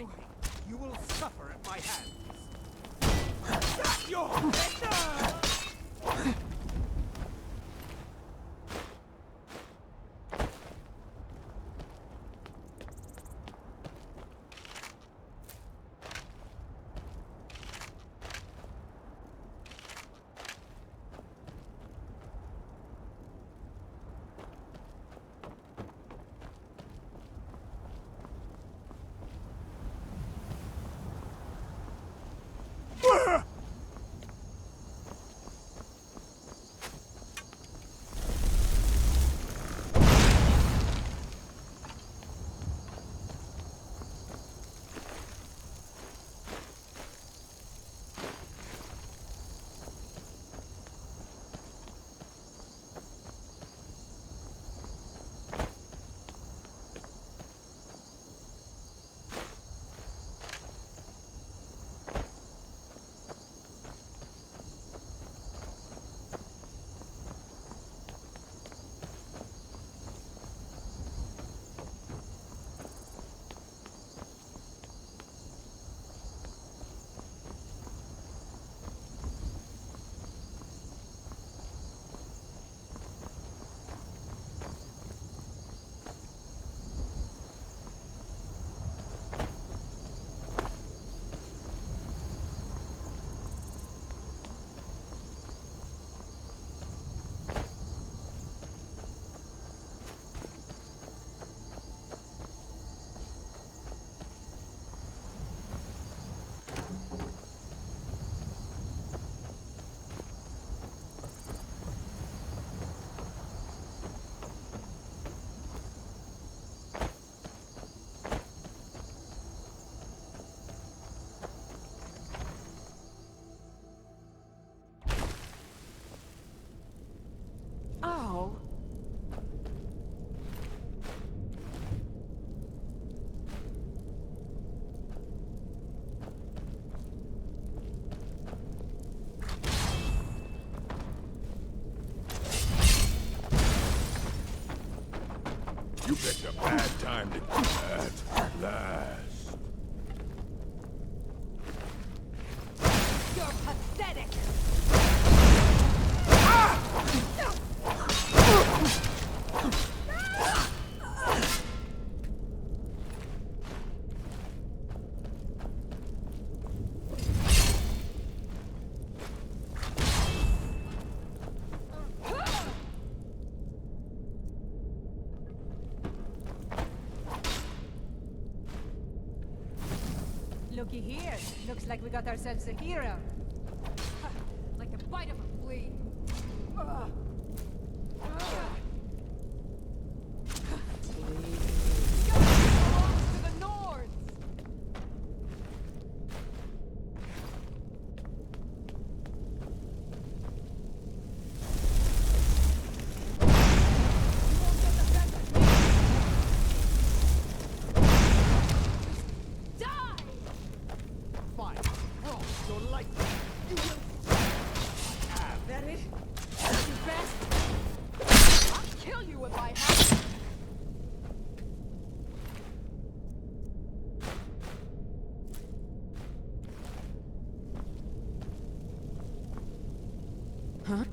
find me, you will suffer at my hands. Shut your head! You picked a bad time to do that. Last. You're pathetic! Looky here. Looks like we got ourselves a hero. Like the bite of a flea. Belongs to the Nords! Huh?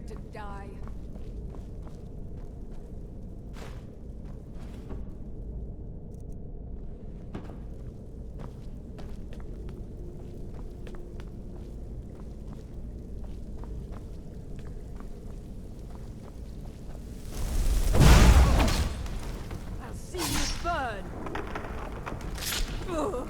to die. I'll see you burn! Ugh.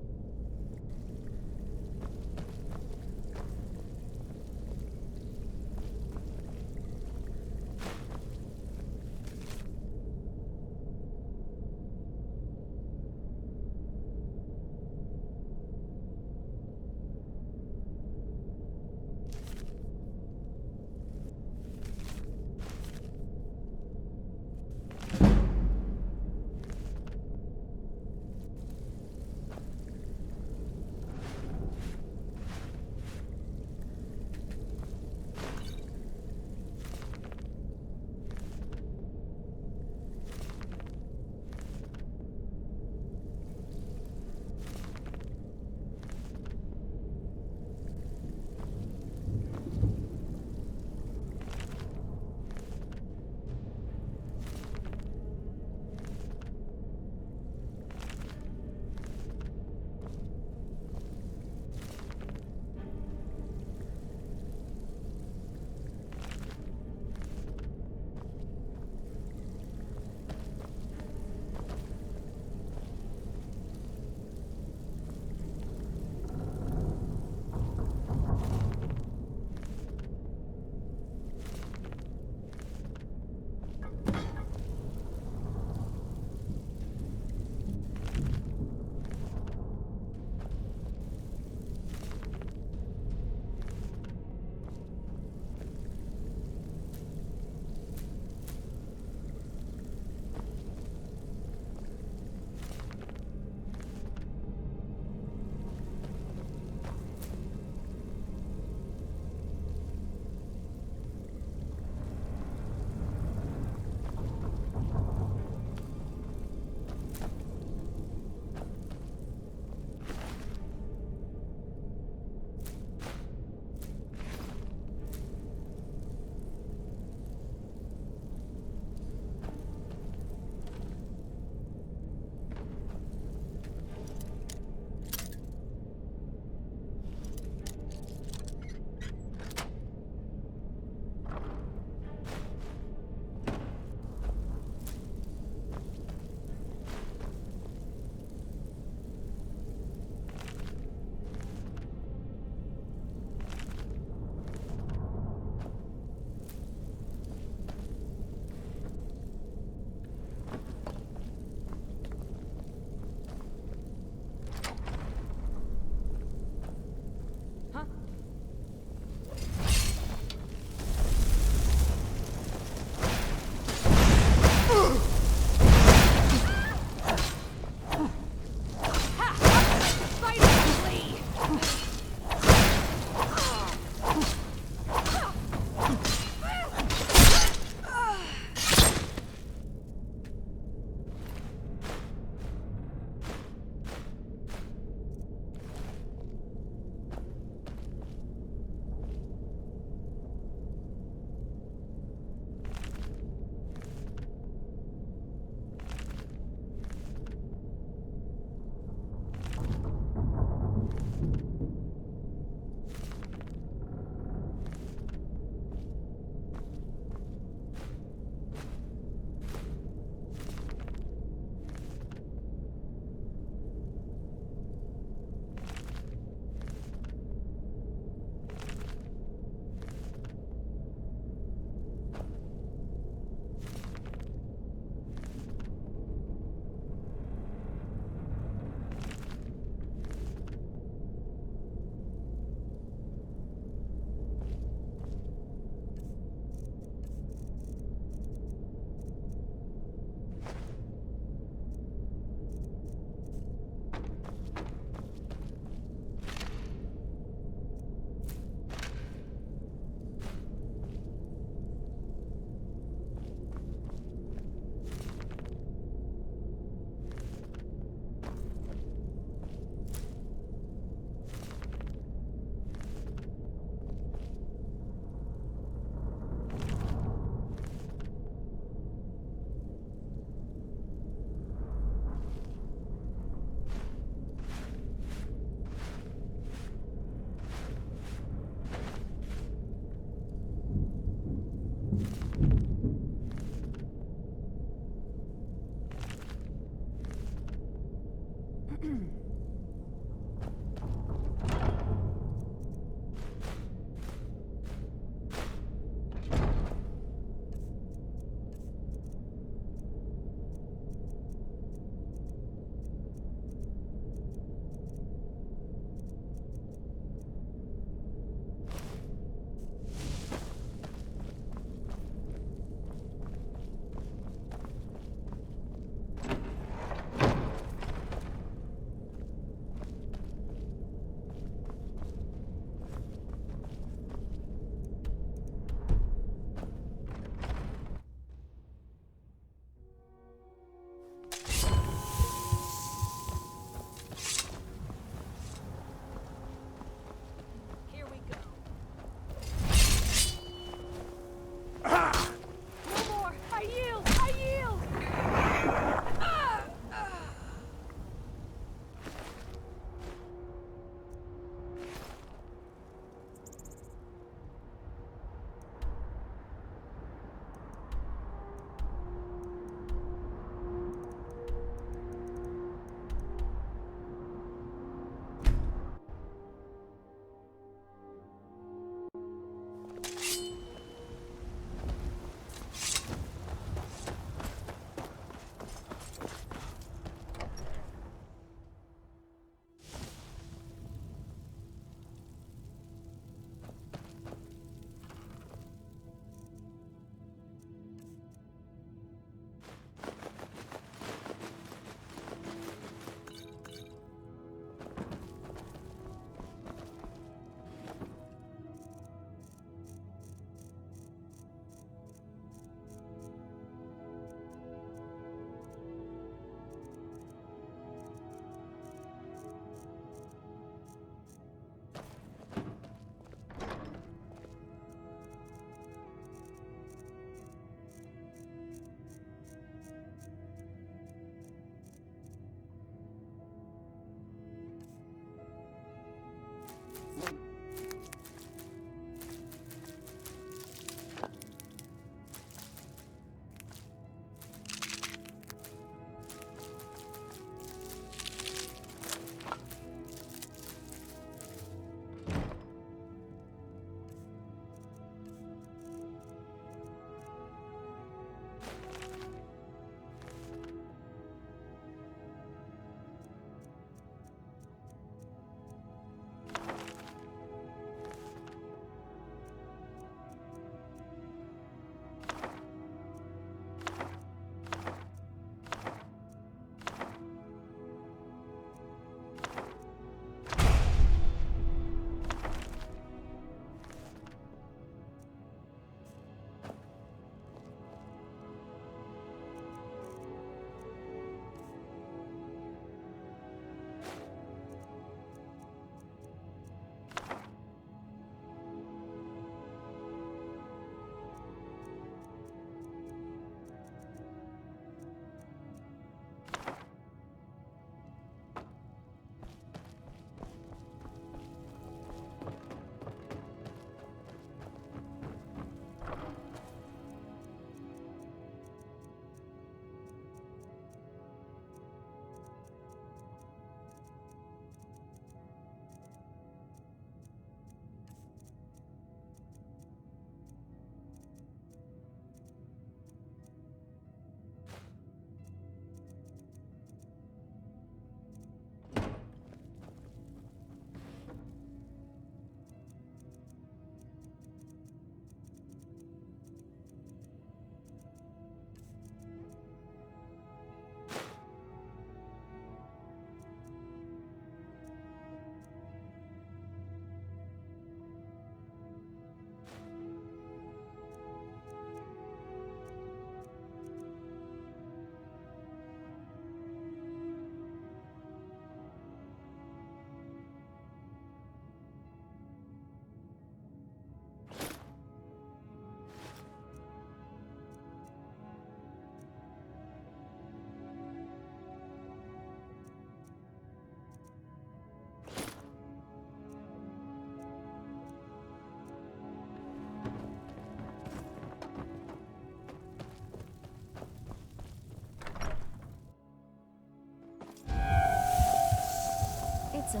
It's a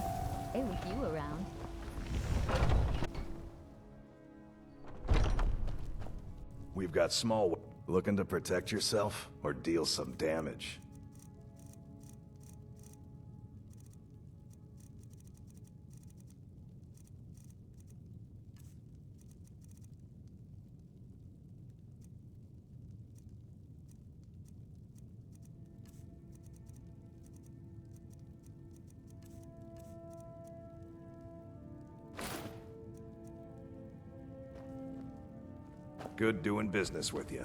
day with you around. We've got small... Looking to protect yourself or deal some damage? Good doing business with you.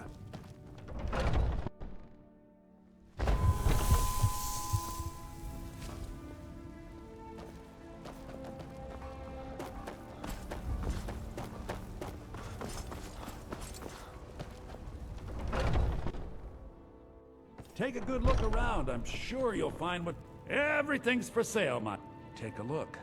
Take a good look around. I'm sure you'll find what... Everything's for sale, man. Take a look.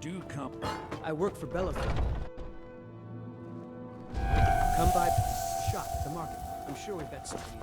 Do come. I work for Bellafield. Come by shop at the market. I'm sure we've got something.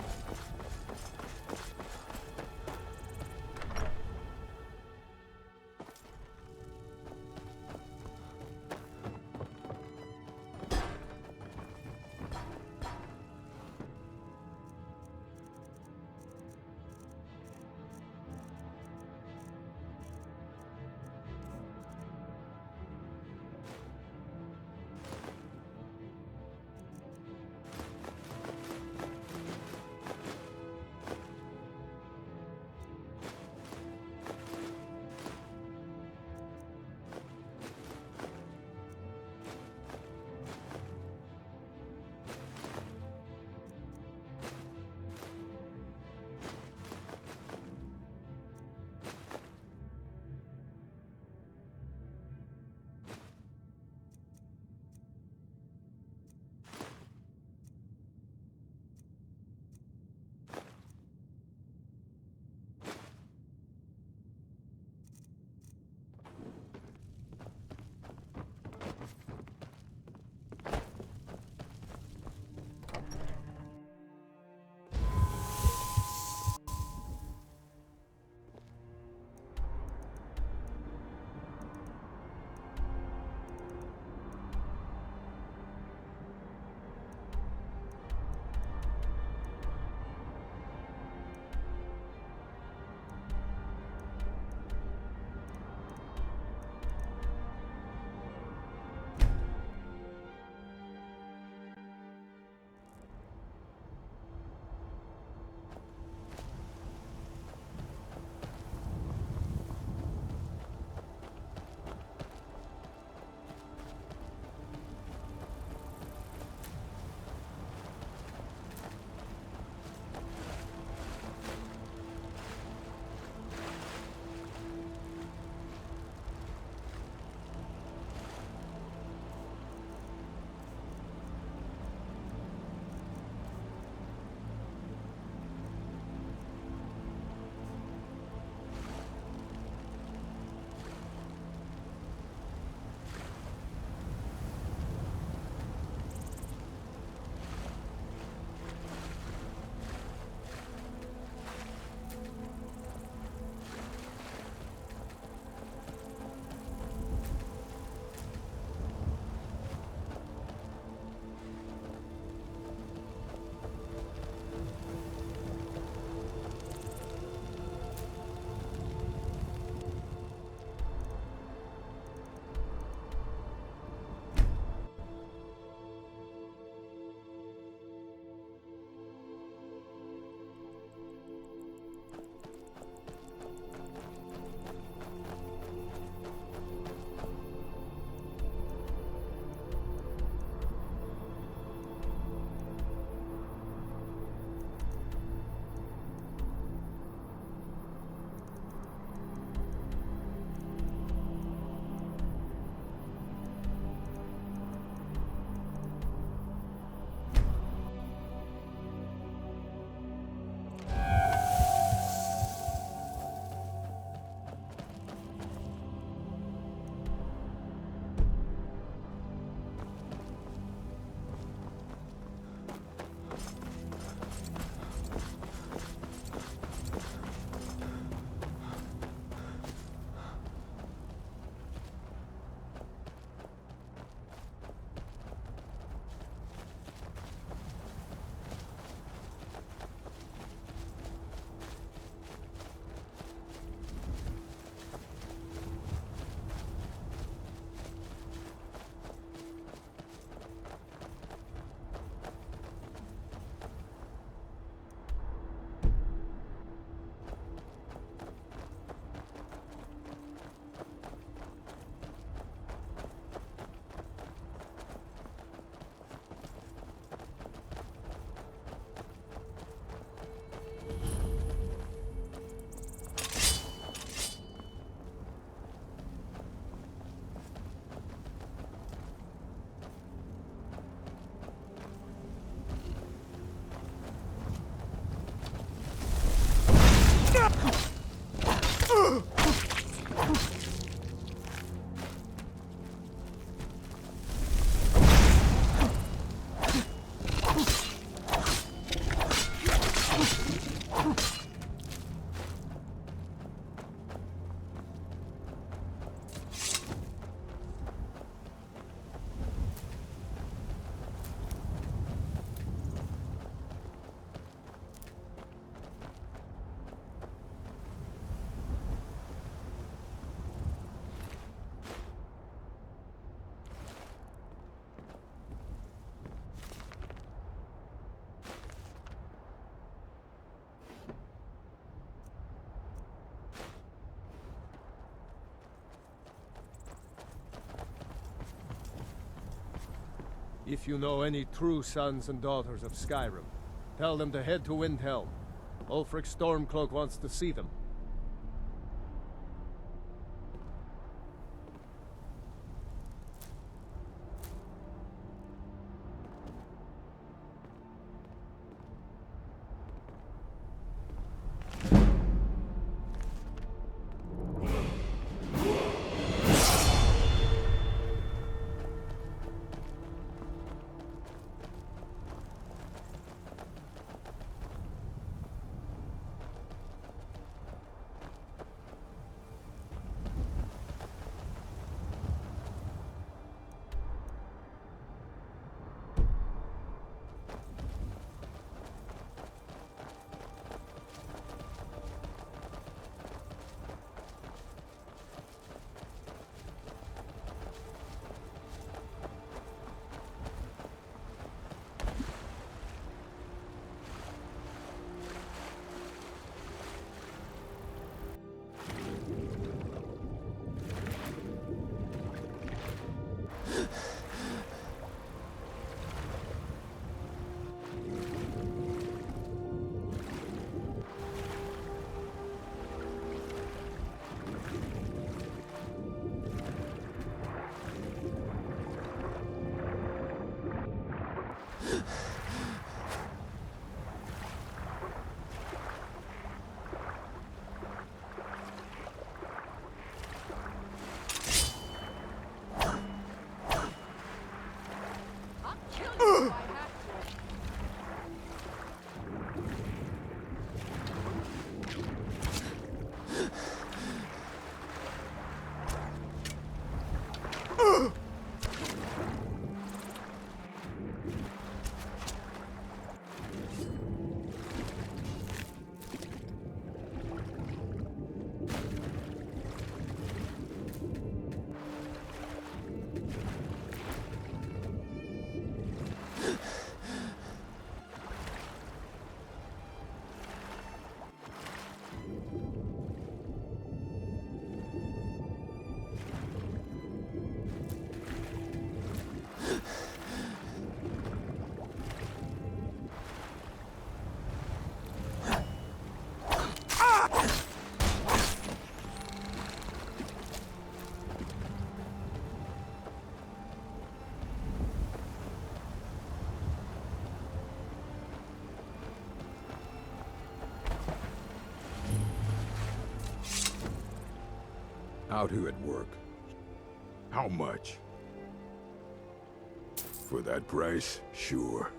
If you know any true sons and daughters of Skyrim, tell them to head to Windhelm. Ulfric Stormcloak wants to see them. I'll kill you if I have to. Out here at work. How much? For that price, sure.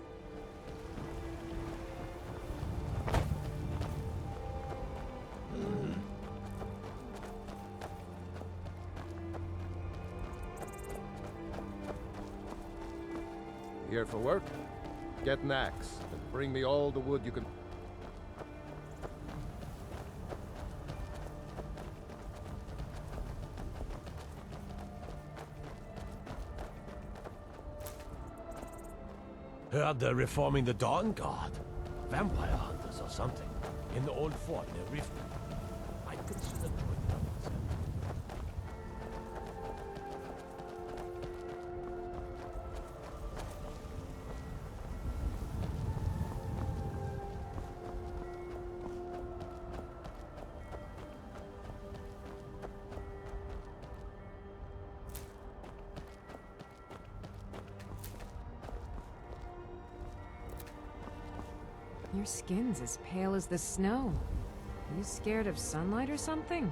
Here for work? Get an axe, and bring me all the wood you can... Heard they're reforming the Dawn Guard. Vampire hunters or something. In the old fort near Rift. I'd consider joining them myself. Your skin's as pale as the snow. Are you scared of sunlight or something?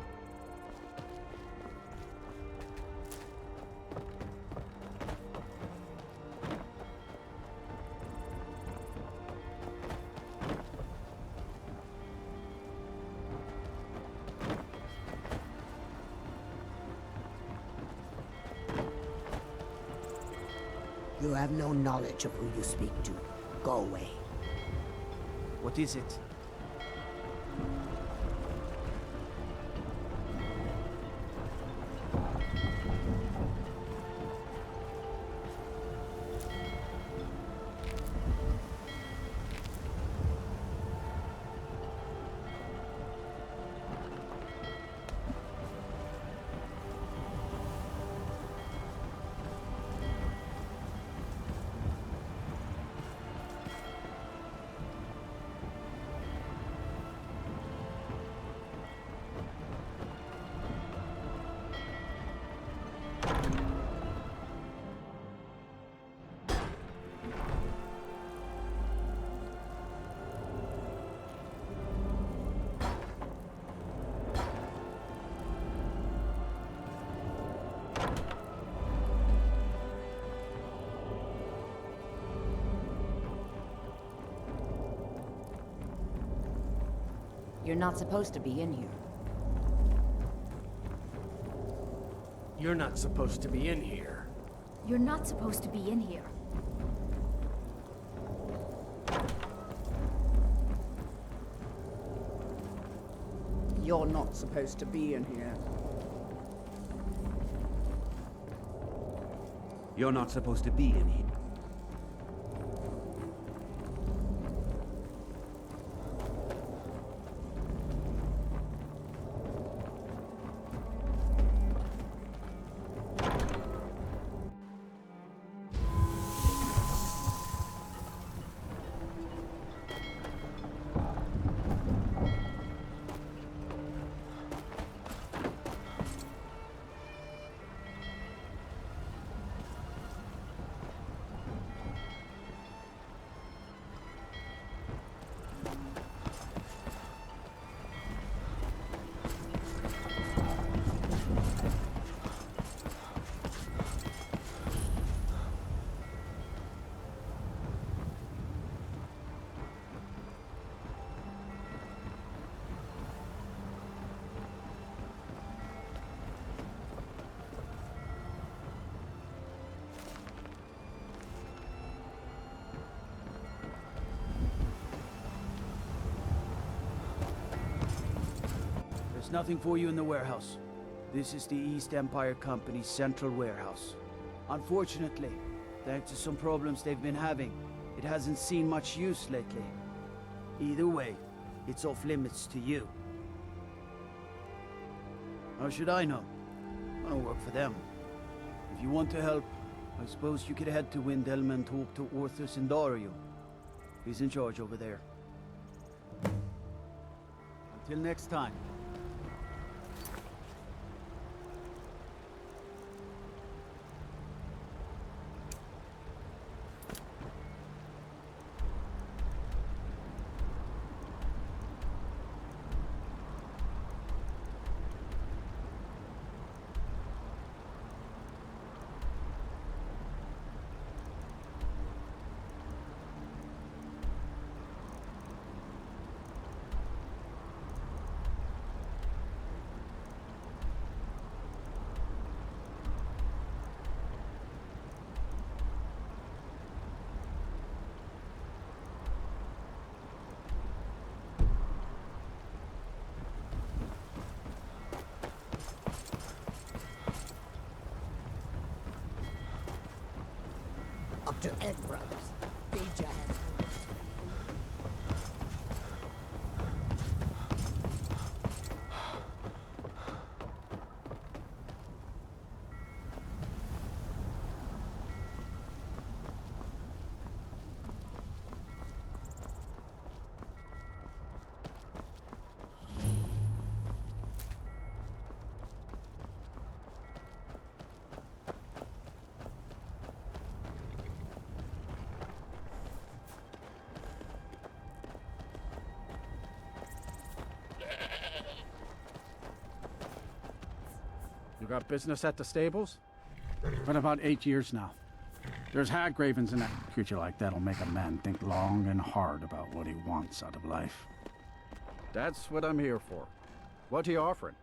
You have no knowledge of who you speak to. Go away. What is it? You're not supposed to be in here. You're not supposed to be in here. You're not supposed to be in here. You're not supposed to be in here. You're not supposed to be in here. There's nothing for you in the warehouse. This is the East Empire Company's central warehouse. Unfortunately, thanks to some problems they've been having, it hasn't seen much use lately. Either way, it's off limits to you. How should I know? I don't work for them. If you want to help, I suppose you could head to Windhelm and talk to Orthus and Dario. He's in charge over there. Until next time. Up to Egg Brothers. Feed your head. You got business at the stables? Been about 8 years now. There's hag ravens in that creature like that'll make a man think long and hard about what he wants out of life. That's what I'm here for. What are you offering?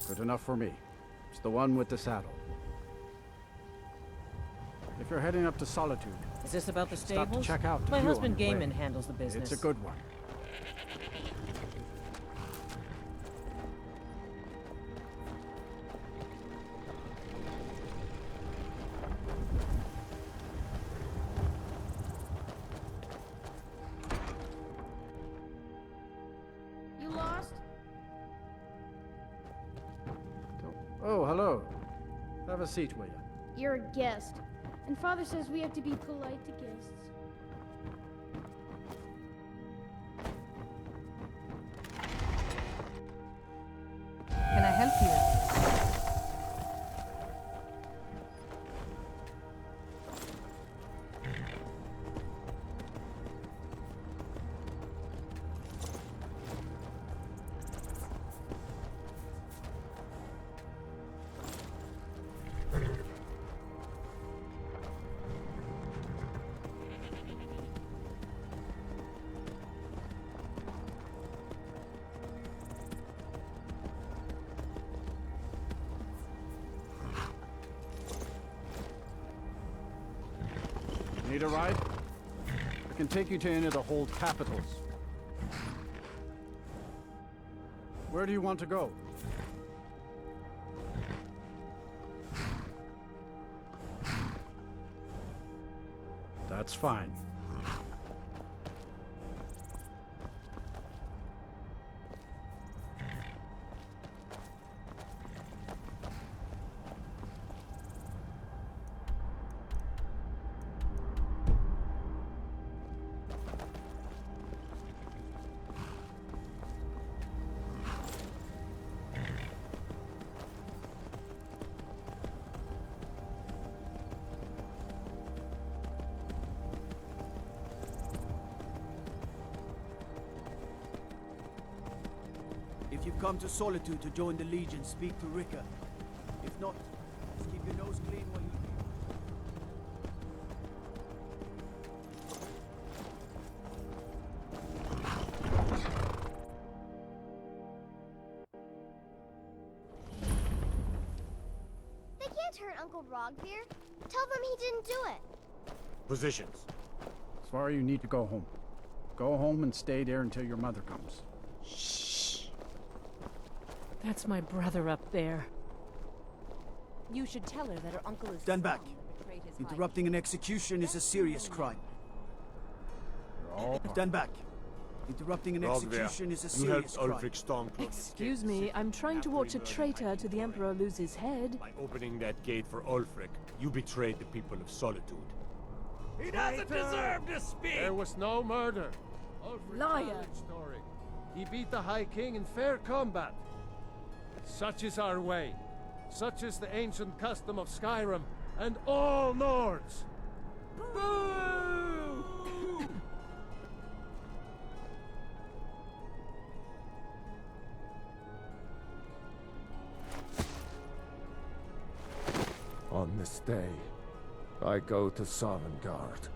Good enough for me. It's the one with the saddle. If you're heading up to Solitude, is this about the stop stables? to check out the My view husband on your way. Gaiman handles the business. It's a good one. You lost? Oh, hello. Have a seat, will you? You're a guest. And Father says we have to be polite to guests. Can I help you? Need a ride? I can take you to any of the hold capitals. Where do you want to go? That's fine. If you've come to Solitude to join the Legion, speak to Rika. If not, just keep your nose clean while you leave. They can't hurt Uncle Rogbeer. Tell them he didn't do it. Positions. Svar, you need to go home. Go home and stay there until your mother comes. That's my brother up there. You should tell her that her uncle is Stand back. betrayed his Interrupting an execution is a serious crime. Stand back. Interrupting an execution is a serious crime. Excuse me, I'm trying to watch a traitor to the Emperor lose his head. By opening that gate for Ulfric, you betrayed the people of Solitude. He doesn't deserve to speak! There was no murder. Ulfric Liar. told his story. He beat the High King in fair combat. Such is our way. Such is the ancient custom of Skyrim and all Nords. Boo! On this day, I go to Sovngarde.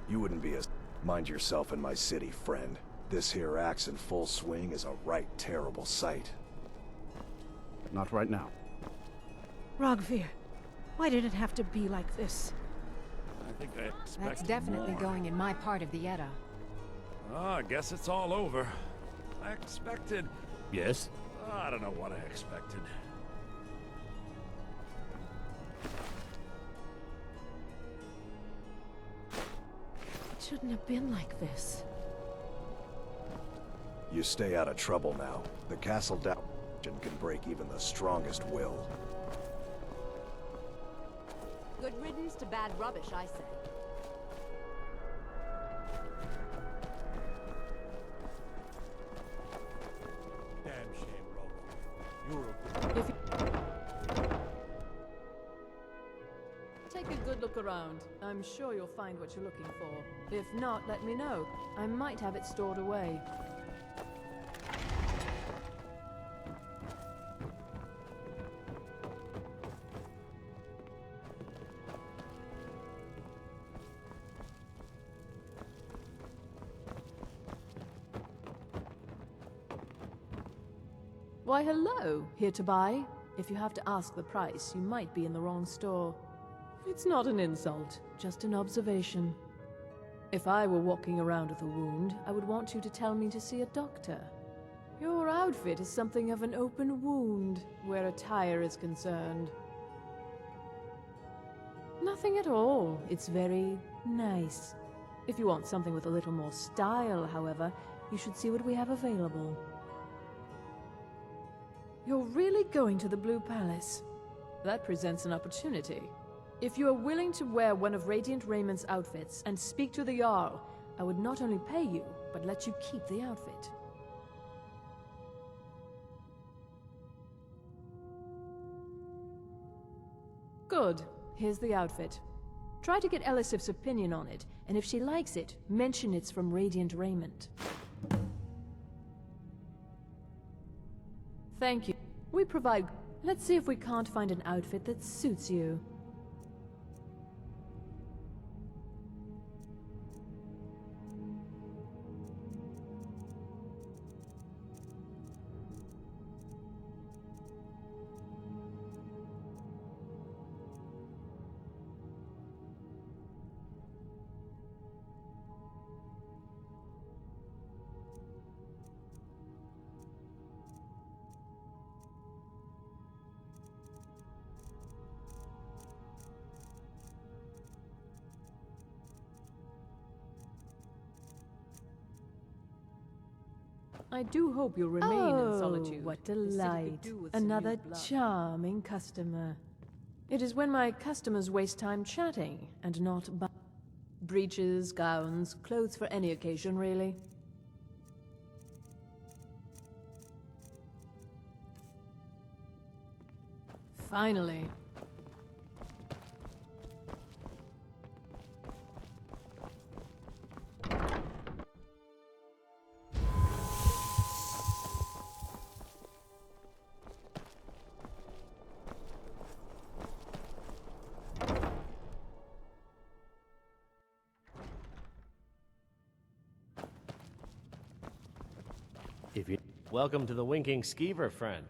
You wouldn't be as... Mind yourself in my city, friend. This here axe in full swing is a right terrible sight. Not right now. Rogveer, why did it have to be like this? I think I expected That's definitely more. going in my part of the Edda. Oh, I guess it's all over. I expected... Yes? I don't know what I expected. It shouldn't have been like this. You stay out of trouble now. The castle down can break even the strongest will. Good riddance to bad rubbish, I say. Damn shame, Rogveer. You're a good... If you... Take a good look around. I'm sure you'll find what you're looking for. If not, let me know. I might have it stored away. Why, hello. Here to buy? If you have to ask the price, you might be in the wrong store. It's not an insult, just an observation. If I were walking around with a wound, I would want you to tell me to see a doctor. Your outfit is something of an open wound, where attire is concerned. Nothing at all. It's very nice. If you want something with a little more style, however, you should see what we have available. You're really going to the Blue Palace? That presents an opportunity. If you are willing to wear one of Radiant Raymond's outfits and speak to the Jarl, I would not only pay you, but let you keep the outfit. Good. Here's the outfit. Try to get Elisif's opinion on it, and if she likes it, mention it's from Radiant Raymond. Thank you. We provide... Let's see if we can't find an outfit that suits you. I do hope you'll remain in solitude. what The city could delight. do with some Another new blood. charming customer. It is when my customers waste time chatting and not breeches, gowns, clothes for any occasion, really. Finally. Welcome to the Winking Skeever, friend.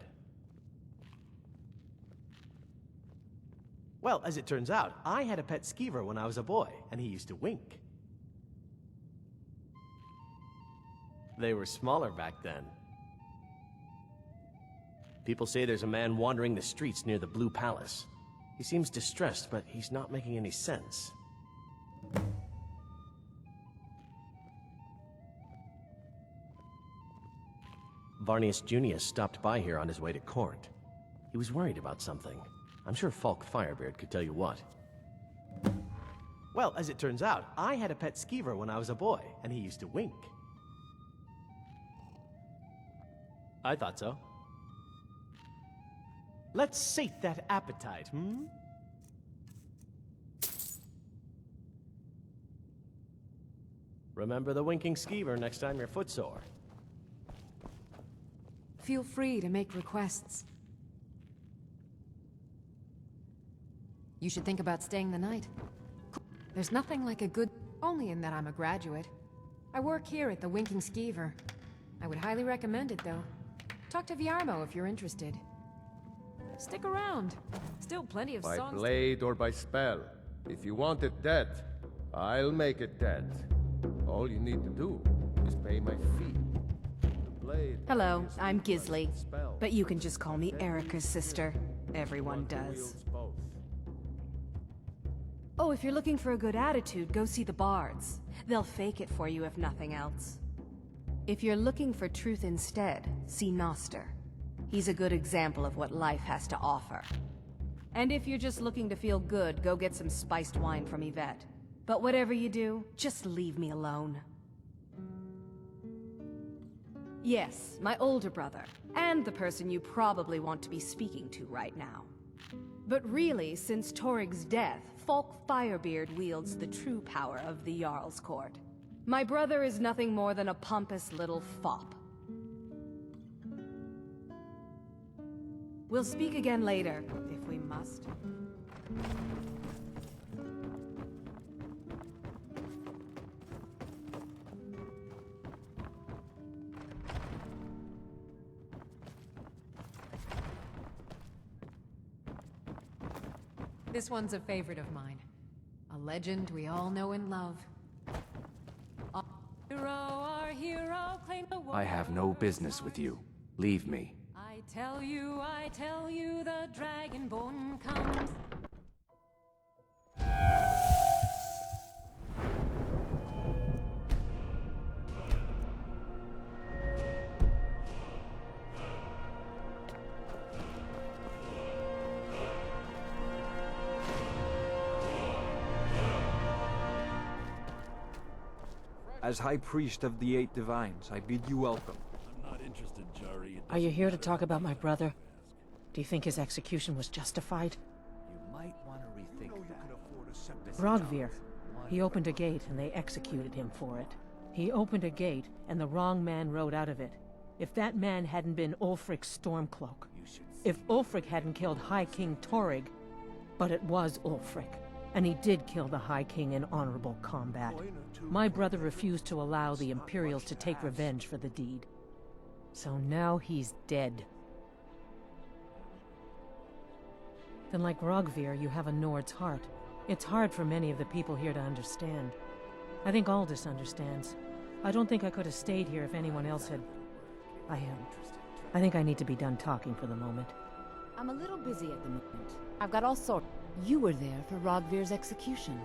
Well, as it turns out, I had a pet skeever when I was a boy, and he used to wink. They were smaller back then. People say there's a man wandering the streets near the Blue Palace. He seems distressed, but he's not making any sense. Varnius Junius stopped by here on his way to court. He was worried about something. I'm sure Falk Firebeard could tell you what. Well, as it turns out, I had a pet skeever when I was a boy, and he used to wink. I thought so. Let's sate that appetite, hmm? Remember the winking skeever next time you're footsore. Feel free to make requests. You should think about staying the night. There's nothing like a good... only in that I'm a graduate. I work here at the Winking Skeever. I would highly recommend it, though. Talk to Viarmo if you're interested. Stick around. Still plenty of By songs... blade or by spell. If you want it dead, I'll make it dead. All you need to do is pay my fee. Hello, I'm Gisley, but you can just call me Erica's sister. Everyone does. Oh, if you're looking for a good attitude, go see the bards. They'll fake it for you if nothing else. If you're looking for truth instead, see Noster. He's a good example of what life has to offer. And if you're just looking to feel good, go get some spiced wine from Yvette. But whatever you do, just leave me alone. Yes, my older brother, and the person you probably want to be speaking to right now. But really, since Torig's death, Falk Firebeard wields the true power of the Jarl's Court. My brother is nothing more than a pompous little fop. We'll speak again later, if we must. This one's a favorite of mine. A legend we all know and love. Our hero, claim the I have no business with you. Leave me. I tell you, the Dragonborn comes. As High Priest of the Eight Divines, I bid you welcome. I'm not interested, Jari. Are you here to talk about my brother? Do you think his execution was justified? You might want to rethink that. Rogvir. He opened a gate and they executed him for it. He opened a gate and the wrong man rode out of it. If that man hadn't been Ulfric's Stormcloak. If Ulfric hadn't killed High King Torig. But it was Ulfric. And he did kill the High King in honorable combat. My brother refused to allow the Imperials to take revenge for the deed. So now he's dead. Then like Rogvir, you have a Nord's heart. It's hard for many of the people here to understand. I think Aldous understands. I don't think I could have stayed here if anyone else had... I think I need to be done talking for the moment. I'm a little busy at the moment. I've got all sorts. You were there for Rogvir's execution.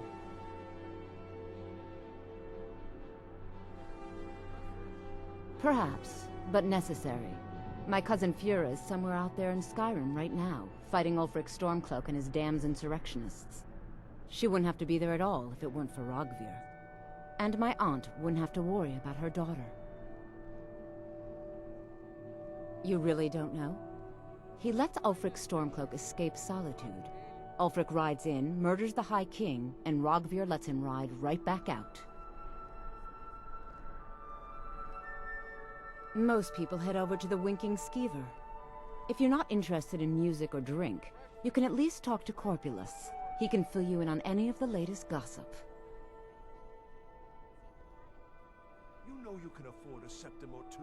Perhaps, but necessary. My cousin Fura is somewhere out there in Skyrim right now, fighting Ulfric Stormcloak and his damned insurrectionists. She wouldn't have to be there at all if it weren't for Rogvir. And my aunt wouldn't have to worry about her daughter. You really don't know? He lets Ulfric Stormcloak escape solitude. Ulfric rides in, murders the High King, and Rogvir lets him ride right back out. Most people head over to the Winking Skeever. If you're not interested in music or drink, you can at least talk to Corpulus. He can fill you in on any of the latest gossip. You know you can afford a septim or two.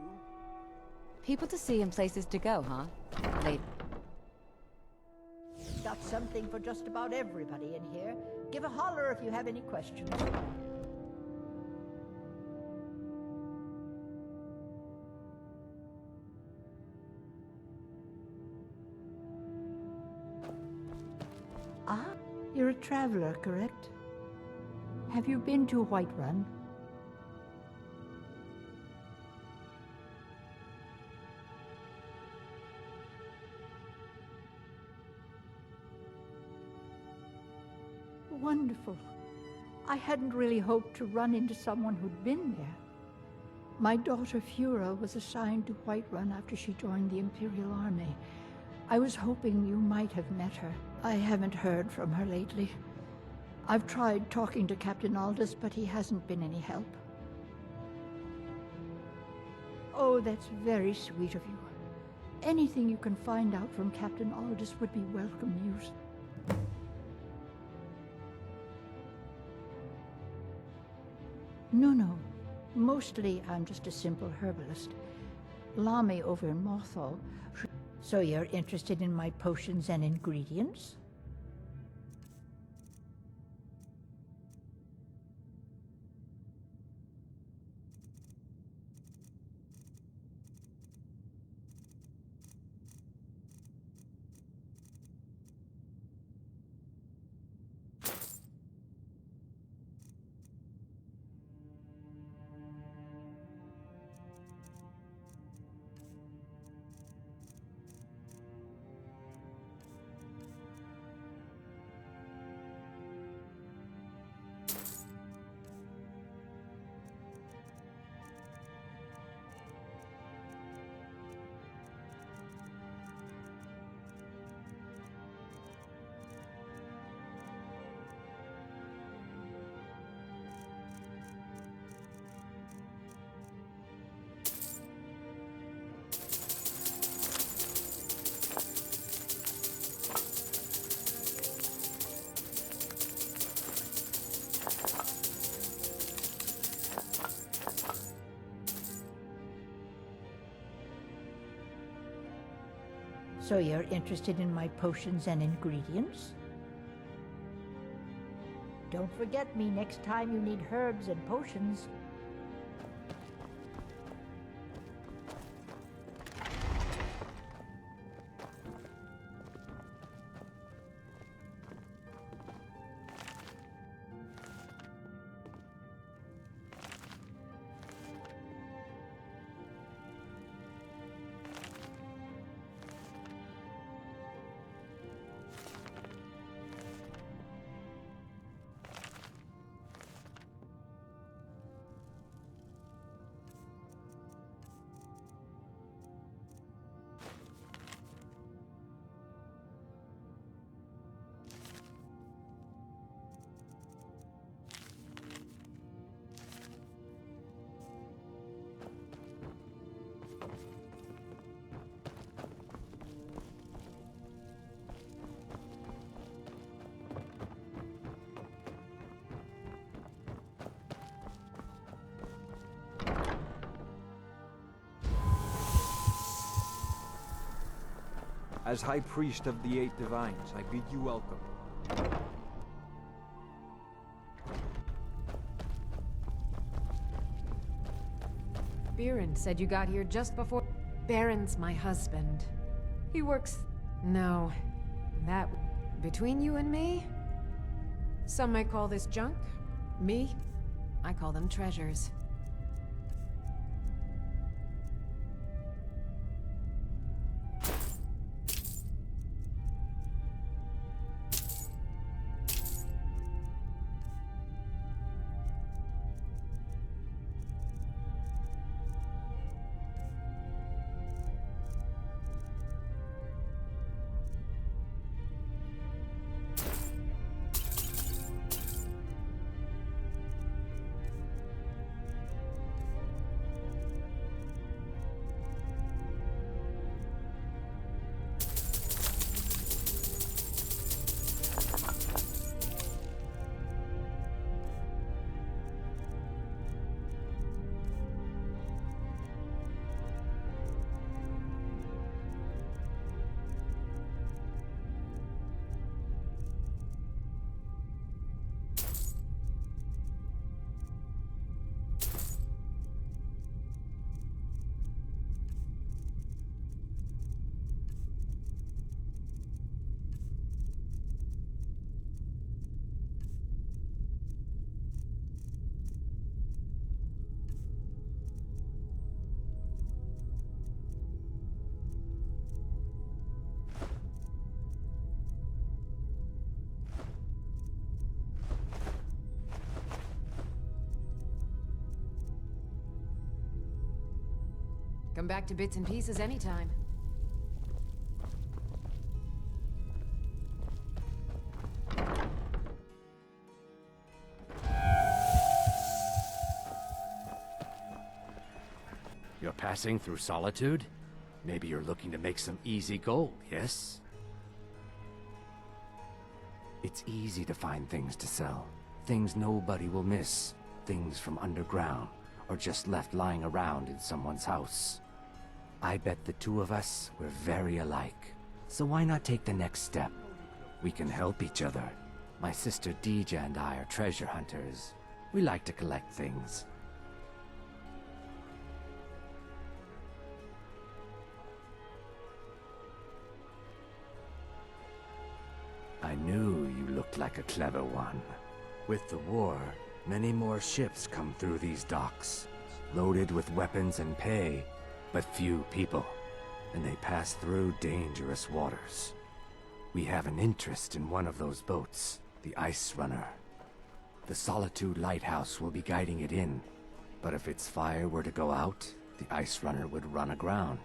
People to see and places to go, huh? Later. Got something for just about everybody in here. Give a holler if you have any questions. Ah, you're a traveler, correct? Have you been to Whiterun? Wonderful. I hadn't really hoped to run into someone who'd been there. My daughter Fura was assigned to Whiterun after she joined the Imperial Army. I was hoping you might have met her. I haven't heard from her lately. I've tried talking to Captain Aldous, but he hasn't been any help. Oh, that's very sweet of you. Anything you can find out from Captain Aldous would be welcome news. No. Mostly I'm just a simple herbalist. Lami over in Mothall. So you're interested in my potions and ingredients? So you're interested in my potions and ingredients? Don't forget me next time you need herbs and potions. As High Priest of the Eight Divines, I bid you welcome. Baron said you got here just before... Baron's my husband. He works... No. That... Between you and me? Some might call this junk. Me? I call them treasures. Come back to bits and pieces anytime. You're passing through Solitude? Maybe you're looking to make some easy gold, yes? It's easy to find things to sell. Things nobody will miss. Things from underground, or just left lying around in someone's house. I bet the two of us were very alike. So why not take the next step? We can help each other. My sister Deeja and I are treasure hunters. We like to collect things. I knew you looked like a clever one. With the war, many more ships come through these docks, loaded with weapons and pay, but few people, and they pass through dangerous waters. We have an interest in one of those boats, the Ice Runner. The Solitude Lighthouse will be guiding it in, but if its fire were to go out, the Ice Runner would run aground.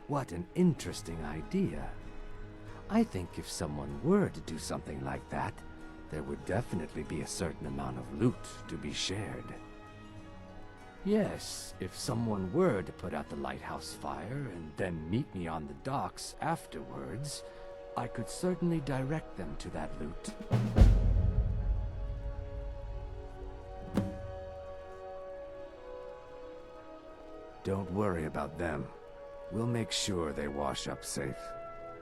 What an interesting idea. I think if someone were to do something like that, there would definitely be a certain amount of loot to be shared. Yes, if someone were to put out the lighthouse fire and then meet me on the docks afterwards, I could certainly direct them to that loot. Don't worry about them. We'll make sure they wash up safe.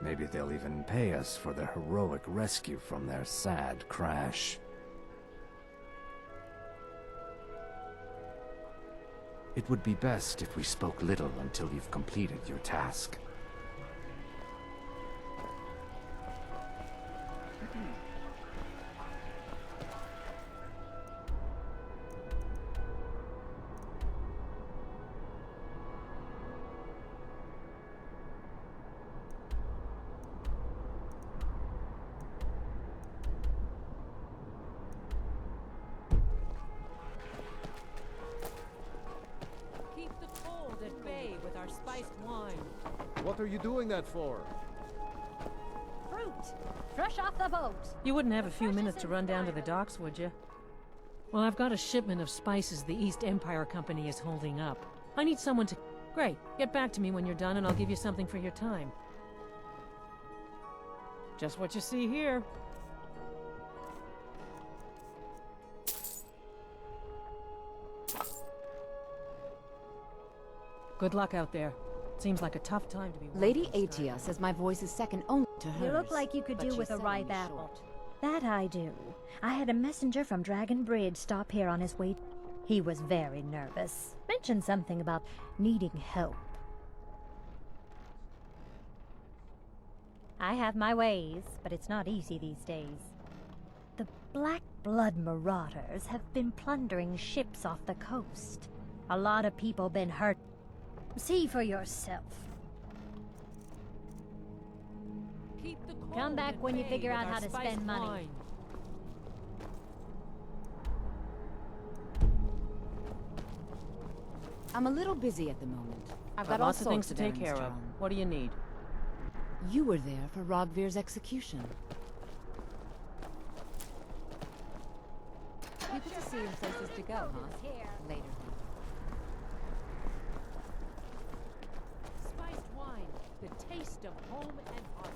Maybe they'll even pay us for their heroic rescue from their sad crash. It would be best if we spoke little until you've completed your task. What are you doing that for? Fruit! Fresh off the boat! You wouldn't have a few minutes to run down to the docks, would you? Well, I've got a shipment of spices the East Empire Company is holding up. I need someone to... Great. Get back to me when you're done and I'll give you something for your time. Just what you see here. Good luck out there. Seems like a tough time to be... Lady Atia says my voice is second only to hers. You look like you could but do with she's a ripe selling apple. short. That I do. I had a messenger from Dragon Bridge stop here on his way. He was very nervous. Mentioned something about needing help. I have my ways, but it's not easy these days. The Black Blood Marauders have been plundering ships off the coast. A lot of people been hurt. See for yourself. Come back when you figure out how to spend money. I'm a little busy at the moment. I've Got got all lots of things to take errands care to of. run. What do you need? You were there for Rogvir's execution. People to see and places to go, huh? Later. Spiced wine, the taste of home and heart.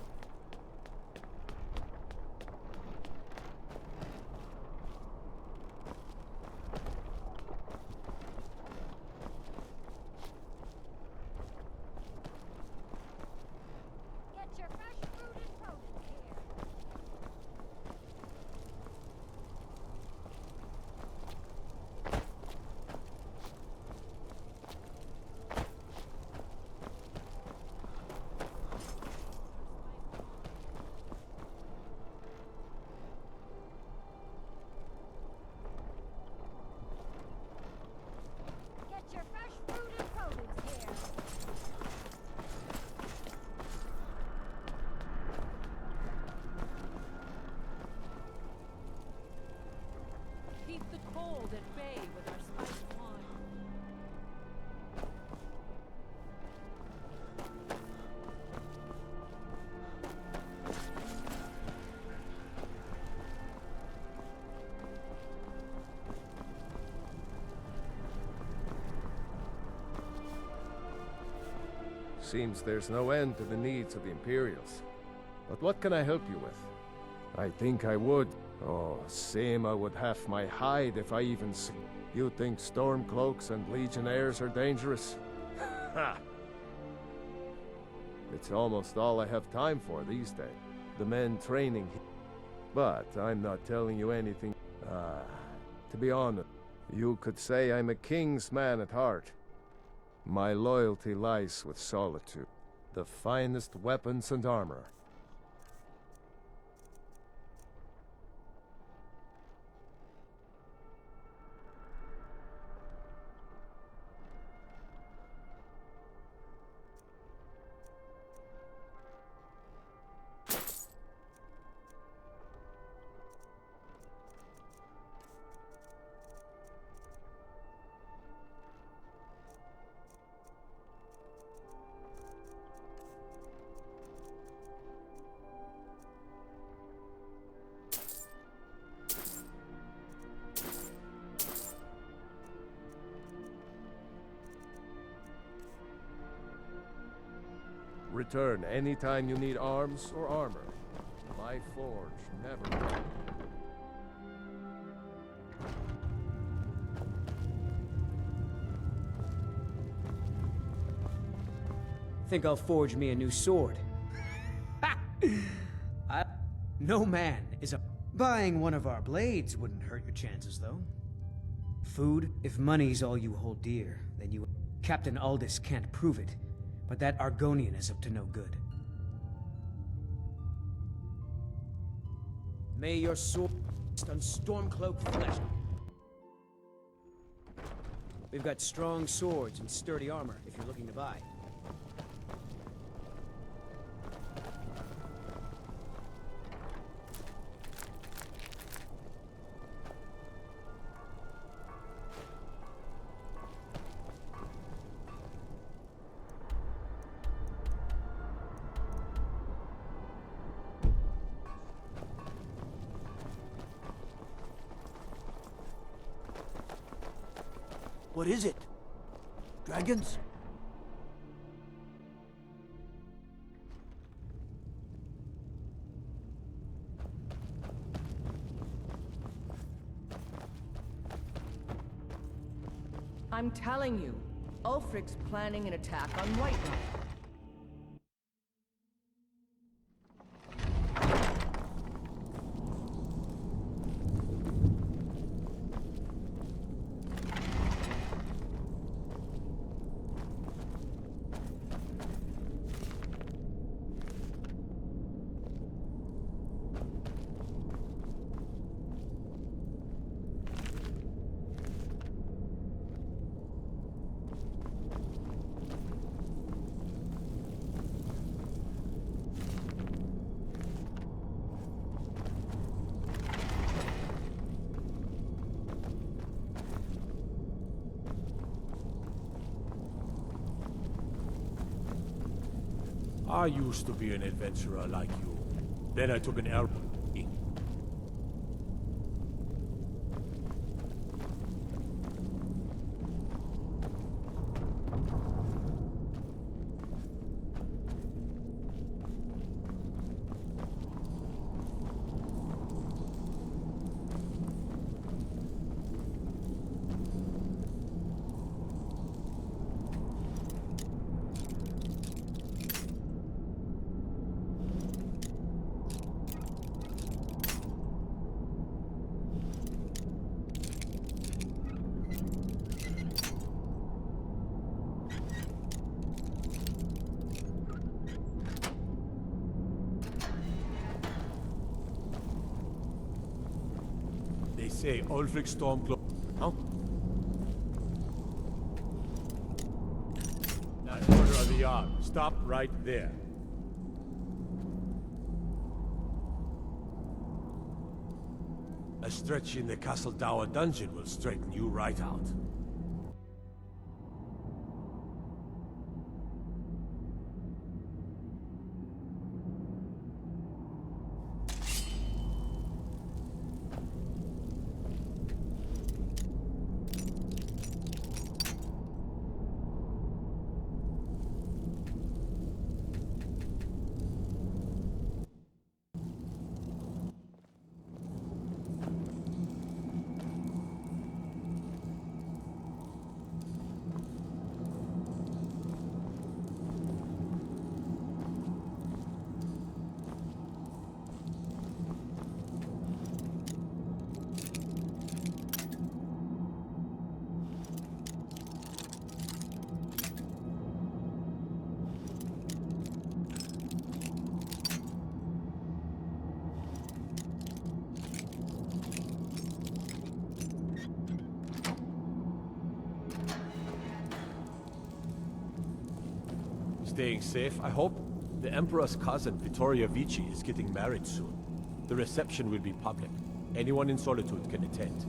Get your fresh fruit and produce here. Get your fresh fruit and produce here. Keep the cold at bay with our spice Seems there's no end to the needs of the Imperials. But what can I help you with? I think I would. Oh, same I would have my hide if I even see. You think Stormcloaks and Legionnaires are dangerous? Ha! It's almost all I have time for these days. The men training. But I'm not telling you anything. To be honest, you could say I'm a king's man at heart. My loyalty lies with solitude, the finest weapons and armor. Return anytime you need arms or armor. My forge never... Think I'll forge me a new sword. No man is a... Buying one of our blades wouldn't hurt your chances, though. Food? If money's all you hold dear, then you... Captain Aldous can't prove it, but that Argonian is up to no good. May your sword rest on Stormcloak flesh. We've got strong swords and sturdy armor, if you're looking to buy. What is it? Dragons? I'm telling you, Ulfric's planning an attack on Whiterun. I used to be an adventurer like you. Then I took an arrow. They say Ulfric Stormcloak. Huh? That order of the yard. Stop right there. A stretch in the Castle Tower dungeon will straighten you right out. staying safe, I hope? The Emperor's cousin, Vittoria Vici, is getting married soon. The reception will be public. Anyone in Solitude can attend.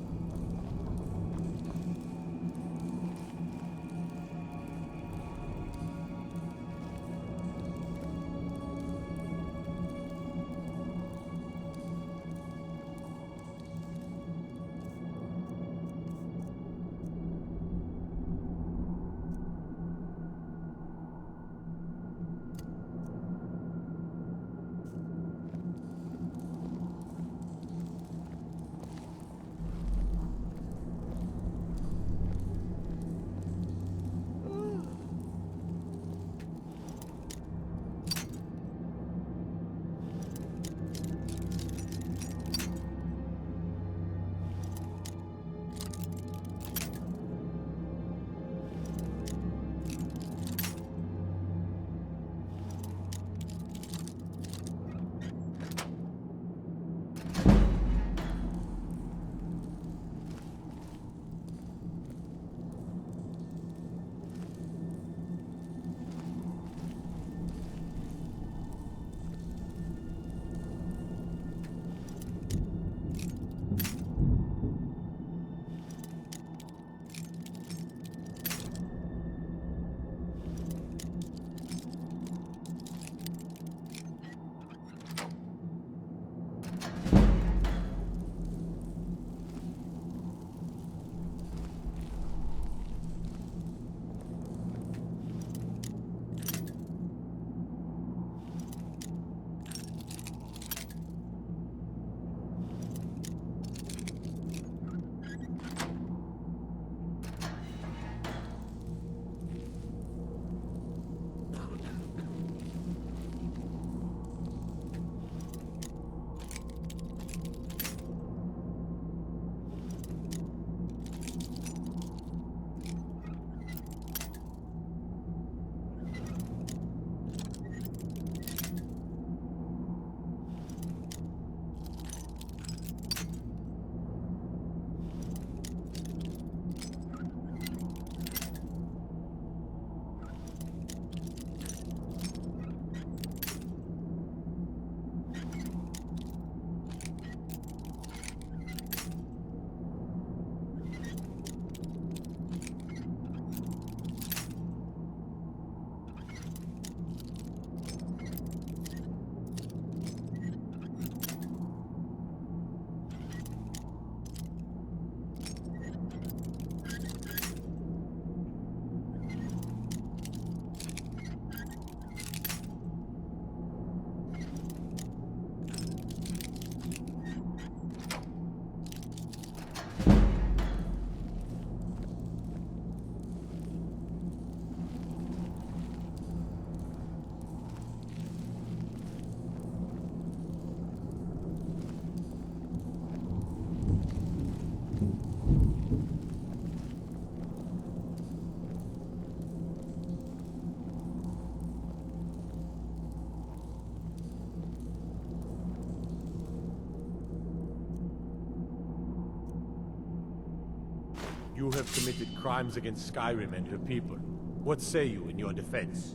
You have committed crimes against Skyrim and her people. What say you in your defense?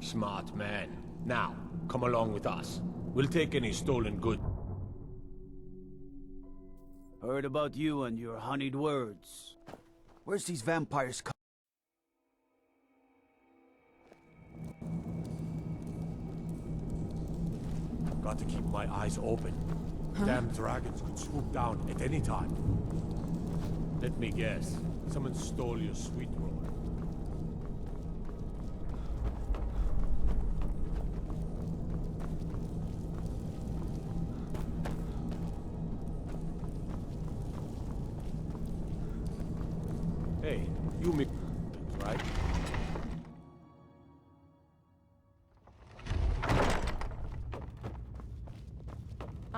Smart man. Now, come along with us. We'll take any stolen goods. Heard about you and your honeyed words. Where's these vampires come? Got to keep my eyes open. Damn dragons could swoop down at any time. Let me guess. Someone stole your sweet roll. Hey, you make right?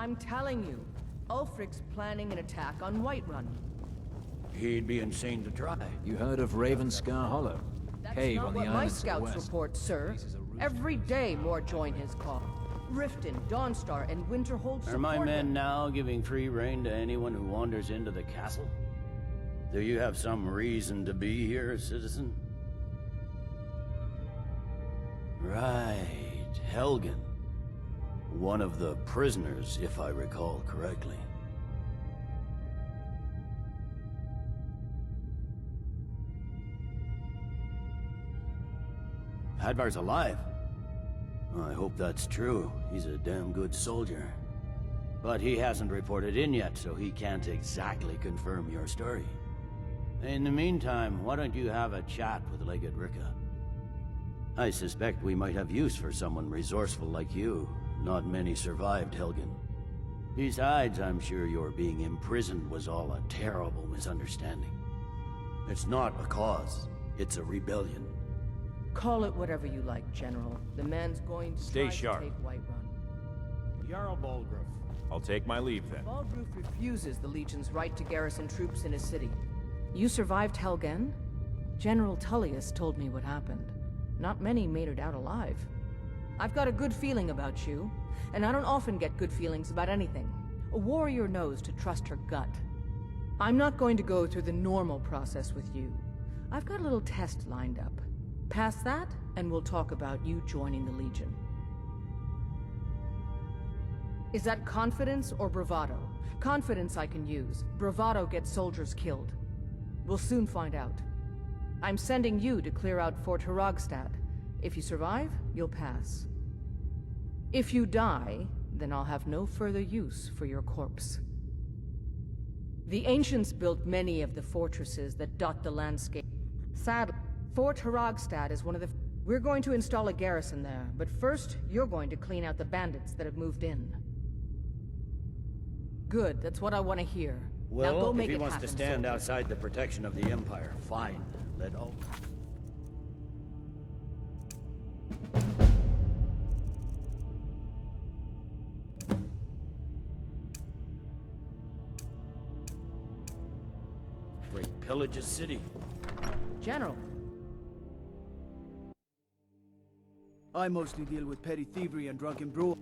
I'm telling you, Ulfric's planning an attack on Whiterun. He'd be insane to try. You heard of Ravenscar Hollow? That's Cave not on the what my islands to the scouts west. report, sir. Every day more join his cause. Riften, Dawnstar, and Winterhold support Are my men them. now giving free rein to anyone who wanders into the castle? Do you have some reason to be here, citizen? Right, Helgen. One of the prisoners, if I recall correctly. Hadvar's alive. I hope that's true. He's a damn good soldier. But he hasn't reported in yet, so he can't exactly confirm your story. In the meantime, why don't you have a chat with Legate Rika? I suspect we might have use for someone resourceful like you. Not many survived Helgen. Besides, I'm sure your being imprisoned was all a terrible misunderstanding. It's not a cause, it's a rebellion. Call it whatever you like, General. The man's going to Stay try sharp. to take Whiterun. Jarl Balgruuf. I'll take my leave then. Balgruuf refuses the Legion's right to garrison troops in his city. You survived Helgen? General Tullius told me what happened. Not many made it out alive. I've got a good feeling about you, and I don't often get good feelings about anything. A warrior knows to trust her gut. I'm not going to go through the normal process with you. I've got a little test lined up. Pass that, and we'll talk about you joining the Legion. Is that confidence or bravado? Confidence I can use. Bravado gets soldiers killed. We'll soon find out. I'm sending you to clear out Fort Hrogstad. If you survive, you'll pass. If you die, then I'll have no further use for your corpse. The ancients built many of the fortresses that dot the landscape. Sadly, Fort Hrogstad is one of the... We're going to install a garrison there, but first, you're going to clean out the bandits that have moved in. Good, that's what I want to hear. Now go Well, make if he it wants happen, to stand soldier. outside the protection of the Empire, fine. Let all... Great pillage a city. General. I mostly deal with petty thievery and drunken brew.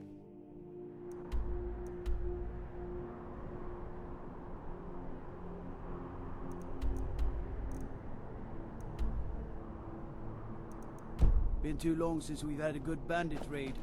Been too long since we've had a good bandit raid.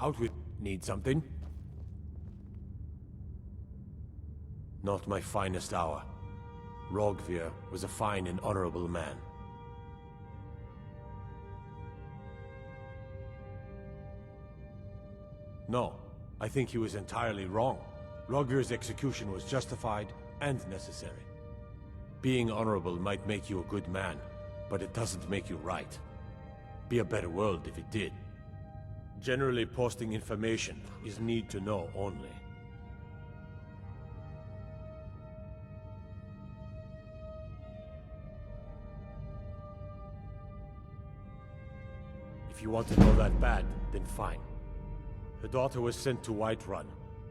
Out with... Need something? Not my finest hour. Rogvir was a fine and honorable man. No, I think he was entirely wrong. Rogvir's execution was justified and necessary. Being honorable might make you a good man, but it doesn't make you right. Be a better world if it did. Generally, posting information is need to know only. If you want to know that bad, then fine. Her daughter was sent to Whiterun.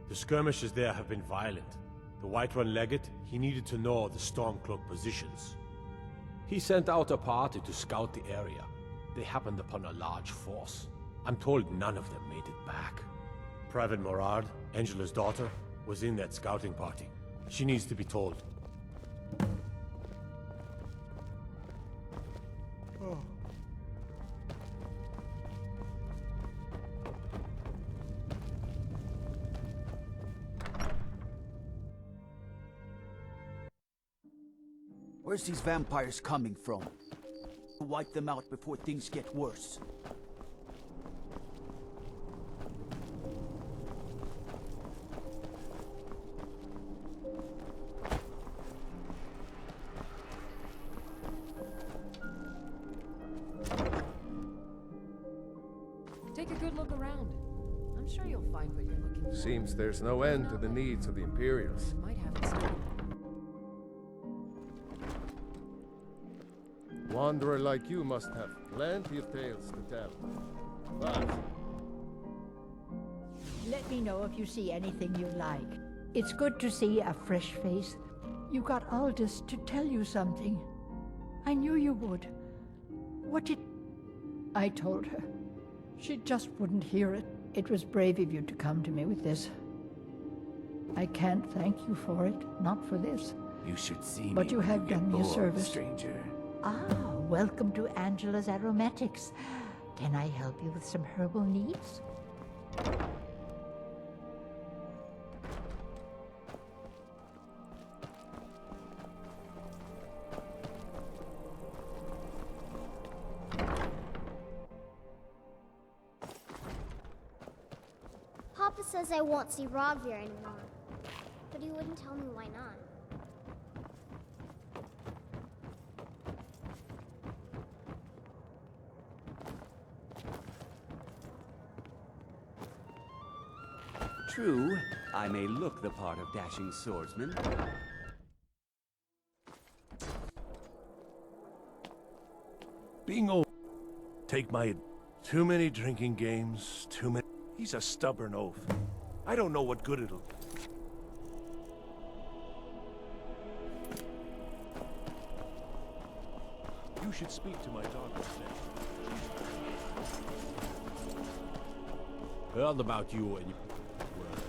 The skirmishes there have been violent. The Whiterun legate, he needed to know the Stormcloak positions. He sent out a party to scout the area. They happened upon a large force. I'm told none of them made it back. Private Morard, Angela's daughter, was in that scouting party. She needs to be told. Oh. Where's these vampires coming from? Wipe them out before things get worse. Take a good look around. I'm sure you'll find what you're looking for. Seems there's no end to the needs of the Imperials. Might have it soon. Wanderer like you must have plenty of tales to tell. But... Let me know if you see anything you like. It's good to see a fresh face. You got Aldous to tell you something. I knew you would. What did... I told her. She just wouldn't hear it. It was brave of you to come to me with this. I can't thank you for it, not for this. You should see me. But you have done me a service. Stranger. Ah, welcome to Angela's Aromatics. Can I help you with some herbal needs? Papa says I won't see Rogvir anymore, but he wouldn't tell me why not. True, I may look the part of dashing swordsman. Being old, take my... Too many drinking games, too many... He's a stubborn oaf. I don't know what good it'll... You should speak to my daughter today. Heard about you and your words.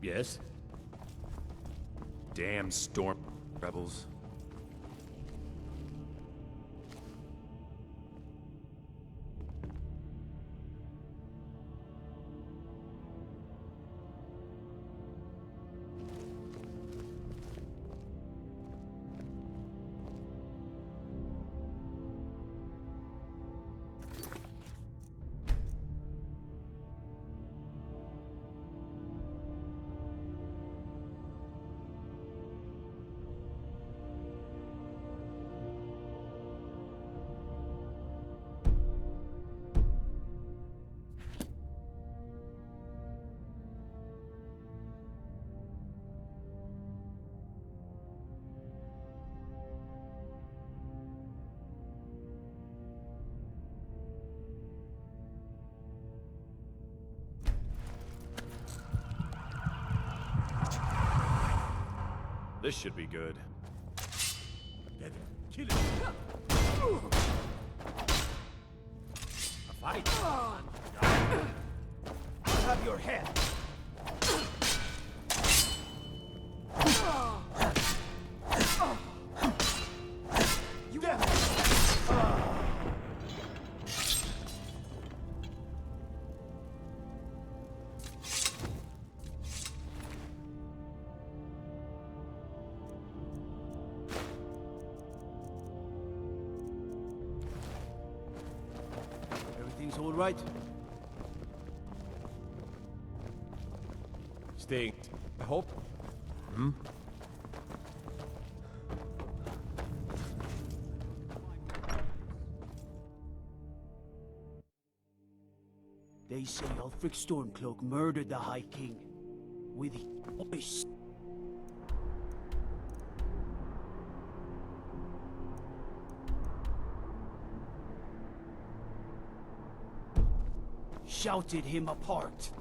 Yes? Damn storm rebels. This should be good. Get him. Kill him. A fight. I'll have your head. Things all right? Staying. I hope. Hmm? They say Ulfric Stormcloak murdered the High King with his voice. Shouted him apart.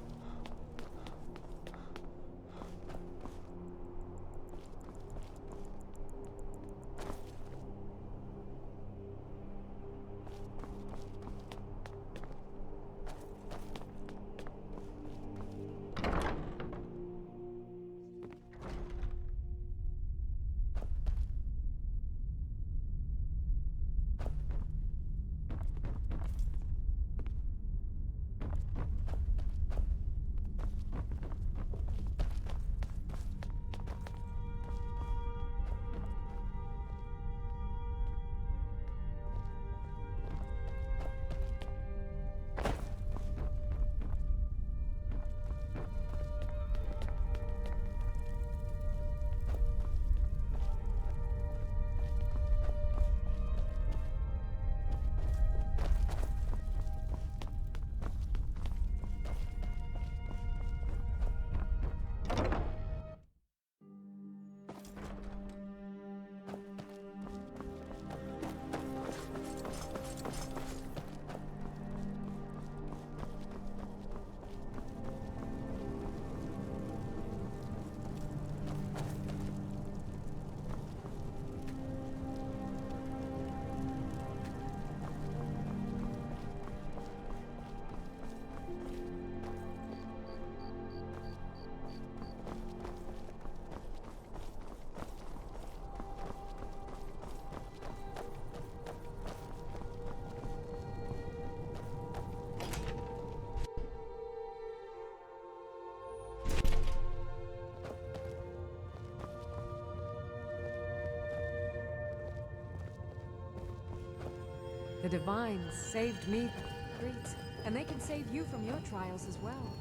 The Divines saved me from the streets, and they can save you from your trials as well.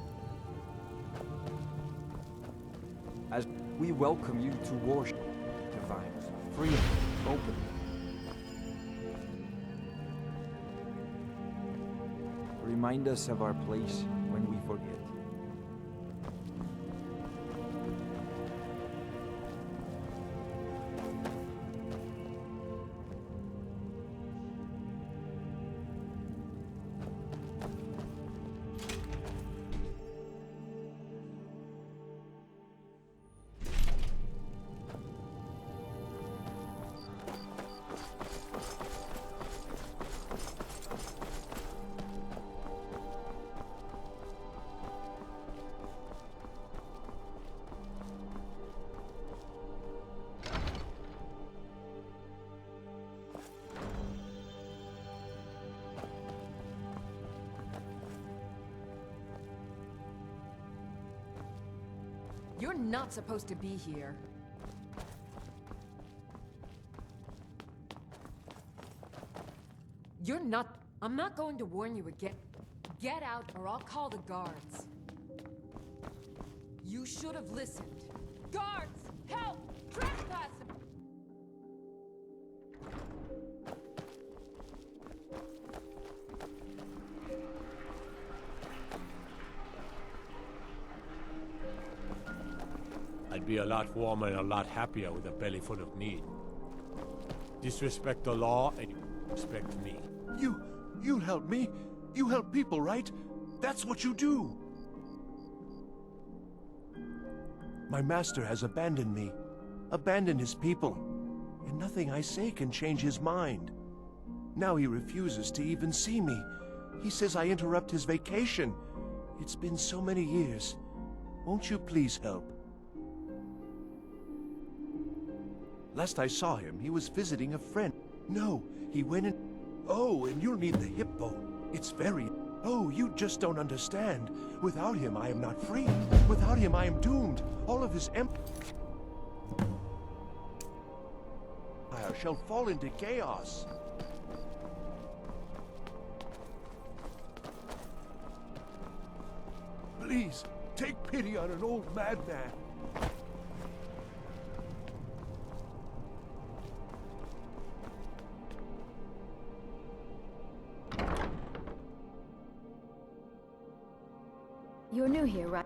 As we welcome you to worship, Divines, freely, openly. Remind us of our place when we forget. You're not supposed to be here. You're not... I'm not going to warn you again. Get out or I'll call the guards. You should have listened. Guards! Help! Trespassing! I'd be a lot warmer and a lot happier with a belly full of meat. Disrespect the law and you respect me. You'll help me. You help people, right? That's what you do. My master has abandoned me, abandoned his people, and nothing I say can change his mind. Now he refuses to even see me. He says I interrupt his vacation. It's been so many years. Won't you please help? Last I saw him, he was visiting a friend. No, he went in... Oh, and you'll need the hip bone. It's very... Oh, you just don't understand. Without him, I am not free. Without him, I am doomed. All of his empire shall fall into chaos. Please, take pity on an old madman. You're new here, right?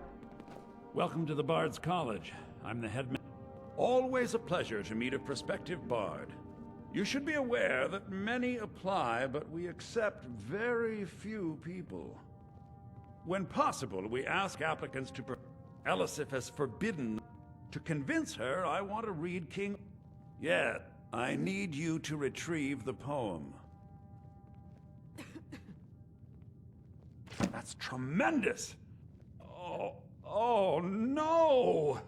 Welcome to the Bard's College. I'm the headman. Always a pleasure to meet a prospective bard. You should be aware that many apply, but we accept very few people. When possible, we ask applicants to... Elisif has forbidden... To convince her, I want to read King... Yet, I need you to retrieve the poem. That's tremendous! Oh no!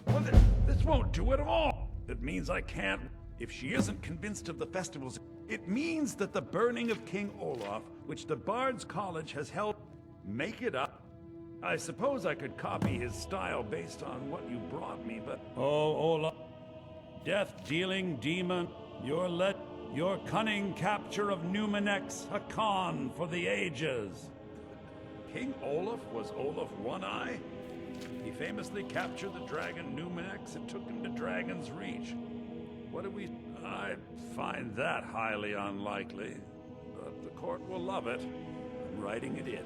Well, this won't do at all! It means I can't... If she isn't convinced of the festival's... It means that the burning of King Olaf, which the Bard's College has held... Make it up. I suppose I could copy his style based on what you brought me, but... Oh, Olaf. Death-dealing demon, your cunning capture of Numenex, a con for the ages. King Olaf was Olaf One-Eye? He famously captured the dragon Numenex and took him to Dragon's Reach. What do we... I find that highly unlikely, but the court will love it. I'm writing it in.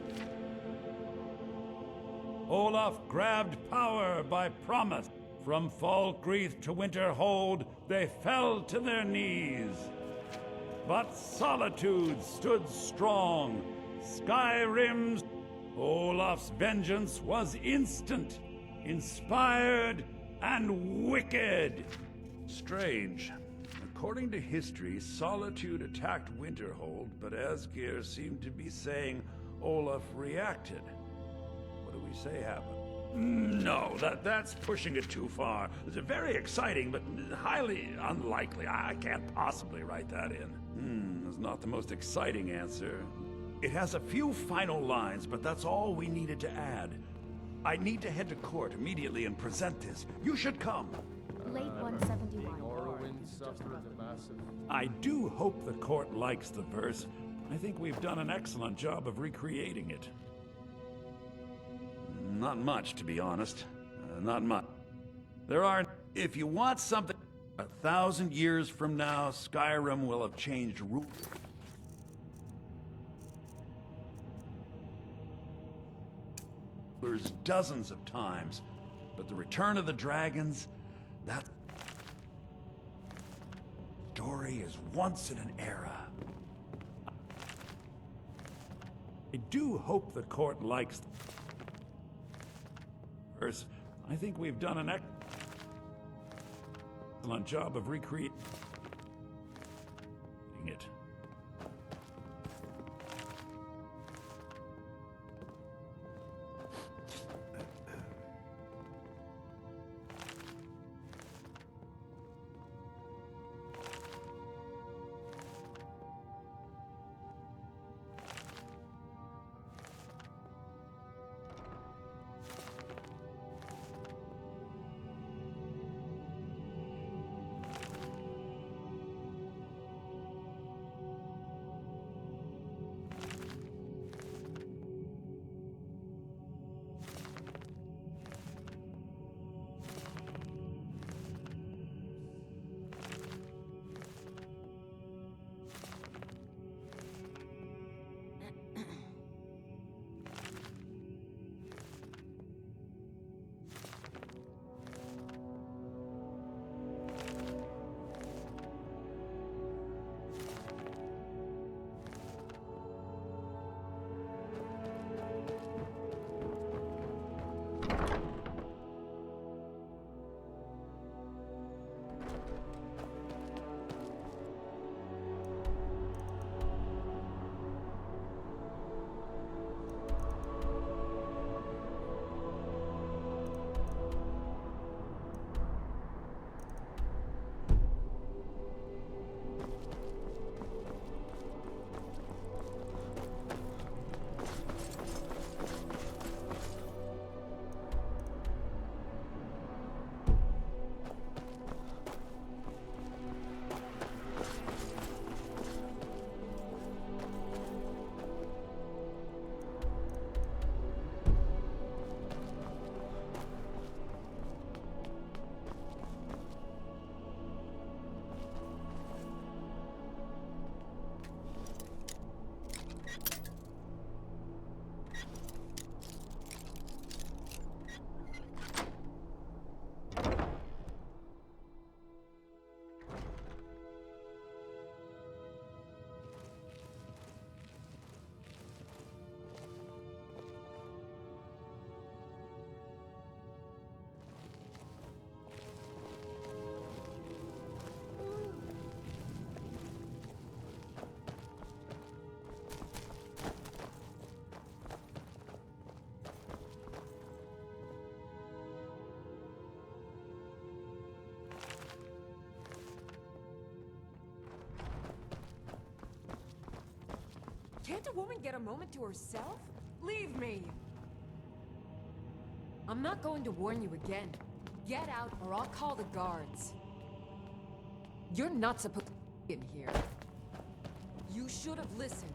Olaf grabbed power by promise. From Falkreath to Winterhold, they fell to their knees. But Solitude stood strong. Skyrim's... Olaf's vengeance was instant, inspired, and wicked. Strange. According to history, Solitude attacked Winterhold, but Asgeir seemed to be saying Olaf reacted. What do we say happened? No, that's pushing it too far. It's very exciting, but highly unlikely. I can't possibly write that in. It's not the most exciting answer. It has a few final lines, but that's all we needed to add. I need to head to court immediately and present this. You should come. Late 171. I do hope the court likes the verse. I think we've done an excellent job of recreating it. Not much, to be honest. Not much. There are... If you want something... 1,000 years from now, Skyrim will have changed rules. Dozens of times, but the return of the dragons, that story is once in an era. I do hope the court likes verse. I think we've done an excellent job of recreating it. Can't a woman get a moment to herself? Leave me! I'm not going to warn you again. Get out or I'll call the guards. You're not supposed to be in here. You should have listened.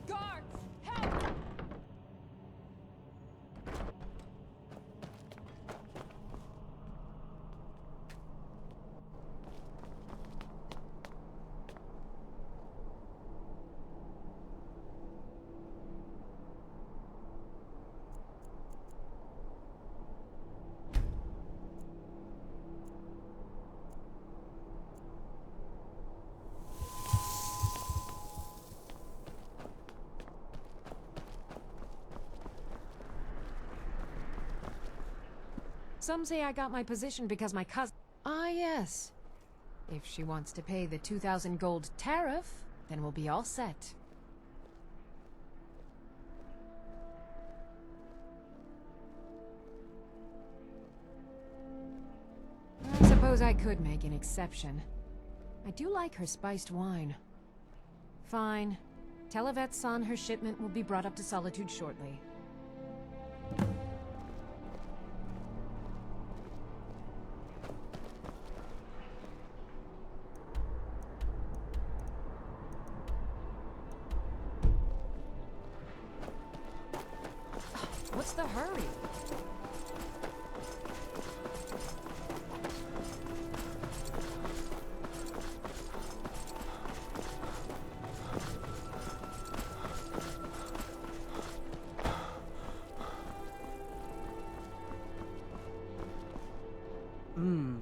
Guards! Help! Some say I got my position because my cousin... Ah, yes. If she wants to pay the 2,000 gold tariff, then we'll be all set. I suppose I could make an exception. I do like her spiced wine. Fine. Tell Yvette's son her shipment will be brought up to Solitude shortly. What's the hurry?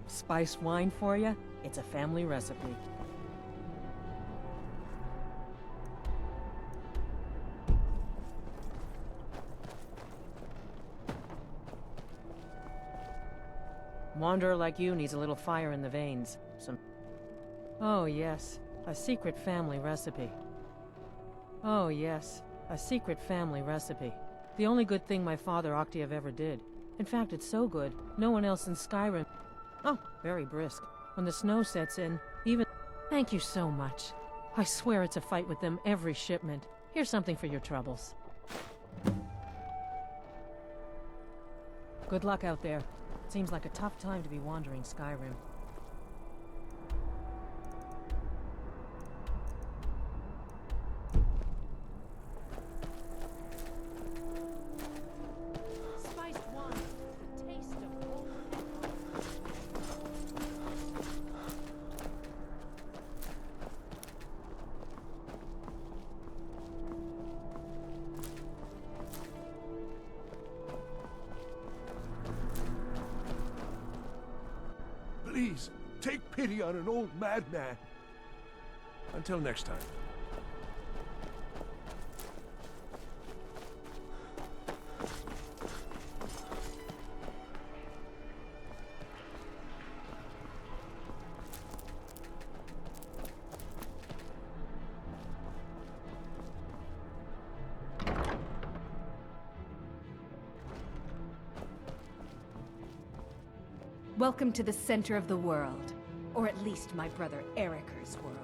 Spiced wine for you? It's a family recipe. Wanderer like you needs a little fire in the veins. Oh yes, a secret family recipe. Oh yes, a secret family recipe. The only good thing my father Octave ever did. In fact, it's so good, no one else in Skyrim... Oh, very brisk. When the snow sets in, even... Thank you so much. I swear it's a fight with them every shipment. Here's something for your troubles. Good luck out there. Seems like a tough time to be wandering Skyrim. Spiced wine, the taste of old Please, take pity on an old madman. Until next time. Welcome to the center of the world. Or at least my brother Eriker's world.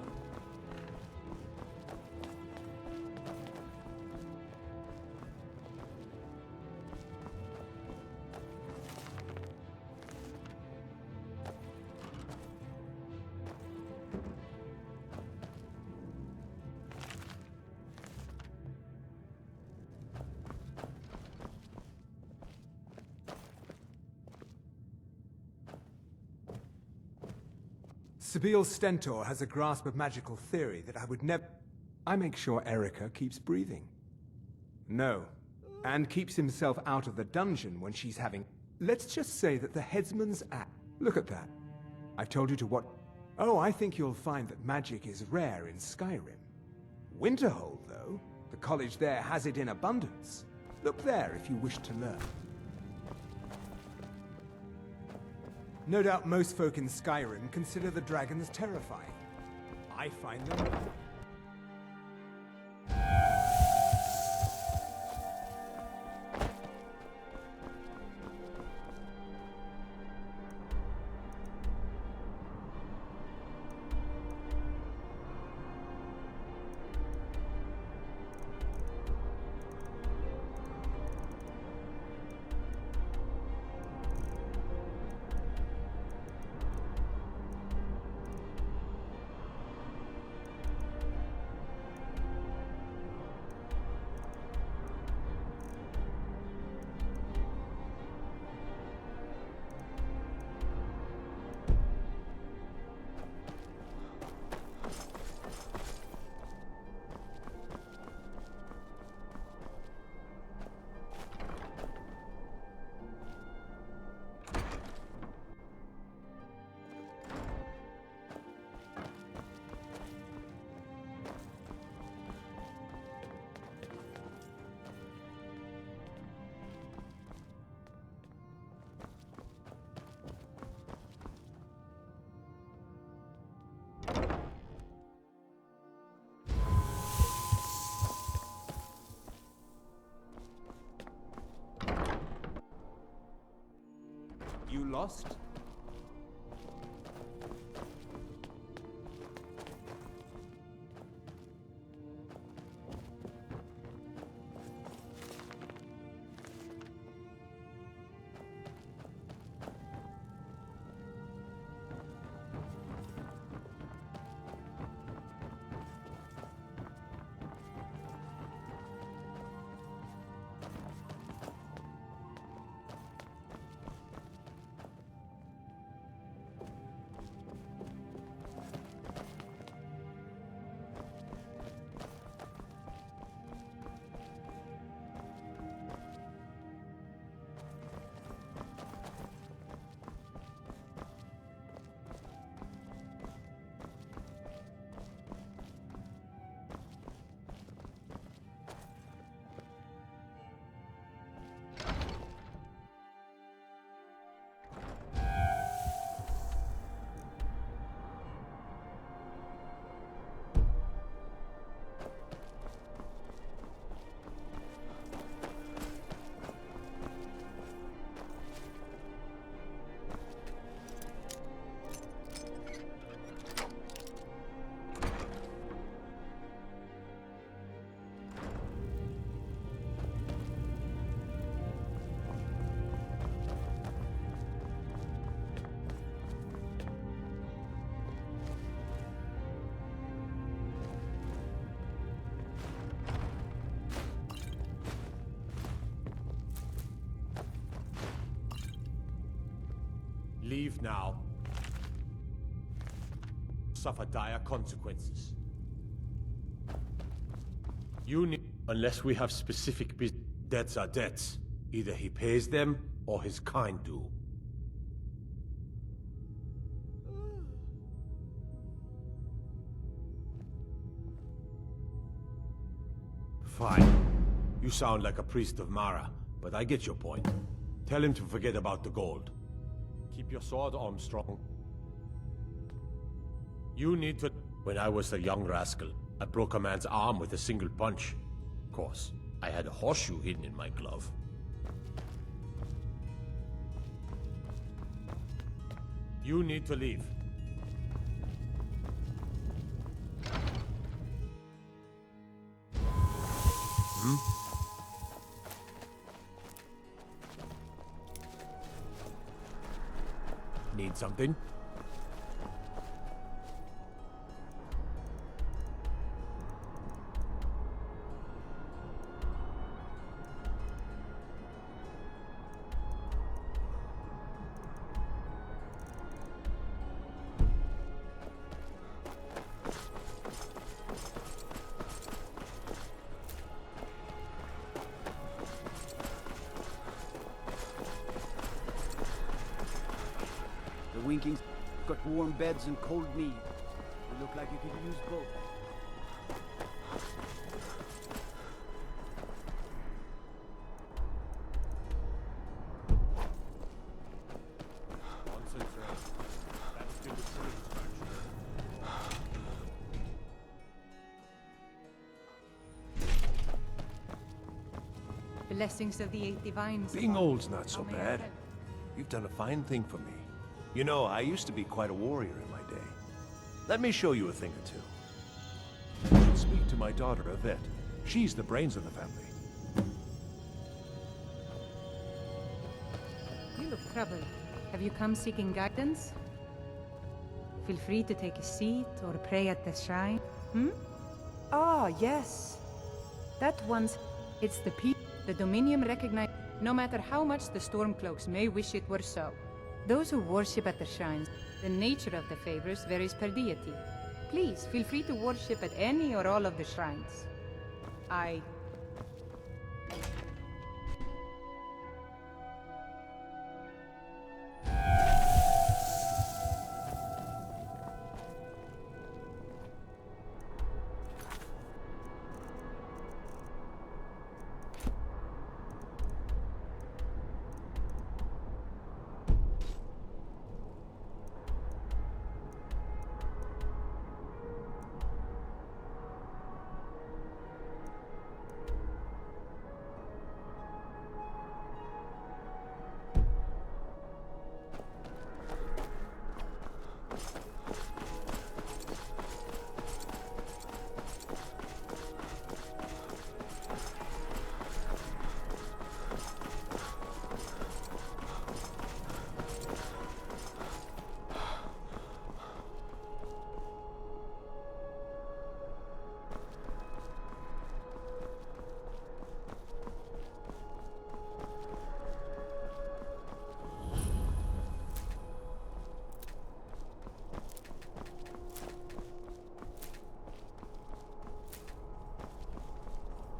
Sabil Stentor has a grasp of magical theory that I would never... I make sure Erica keeps breathing. No. And keeps himself out of the dungeon when she's having... Let's just say that the headsman's act... Look at that. I've told you to what... Oh, I think you'll find that magic is rare in Skyrim. Winterhold, though, the college there has it in abundance. Look there if you wish to learn. No doubt most folk in Skyrim consider the dragons terrifying. I find them... You lost? Leave now. Suffer dire consequences. You need... Unless we have specific debts are debts. Either he pays them, or his kind do. Fine. You sound like a priest of Mara, but I get your point. Tell him to forget about the gold. Keep your sword, Armstrong. You need to... When I was a young rascal, I broke a man's arm with a single punch. Of course, I had a horseshoe hidden in my glove. You need to leave. Need something? The Winking's got warm beds and cold mead. You look like you could use both. Blessings of the Eight Divines. Being old's not so bad. You've done a fine thing for me. You know, I used to be quite a warrior in my day. Let me show you a thing or two. You should speak to my daughter, Yvette. She's the brains of the family. You look troubled. Have you come seeking guidance? Feel free to take a seat or pray at the shrine. Ah, yes. That one's... It's the people. The Dominion recognize... No matter how much the Stormcloaks may wish it were so. Those who worship at the shrines, the nature of the favors varies per deity. Please, feel free to worship at any or all of the shrines.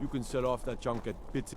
You can set off that junk at bits.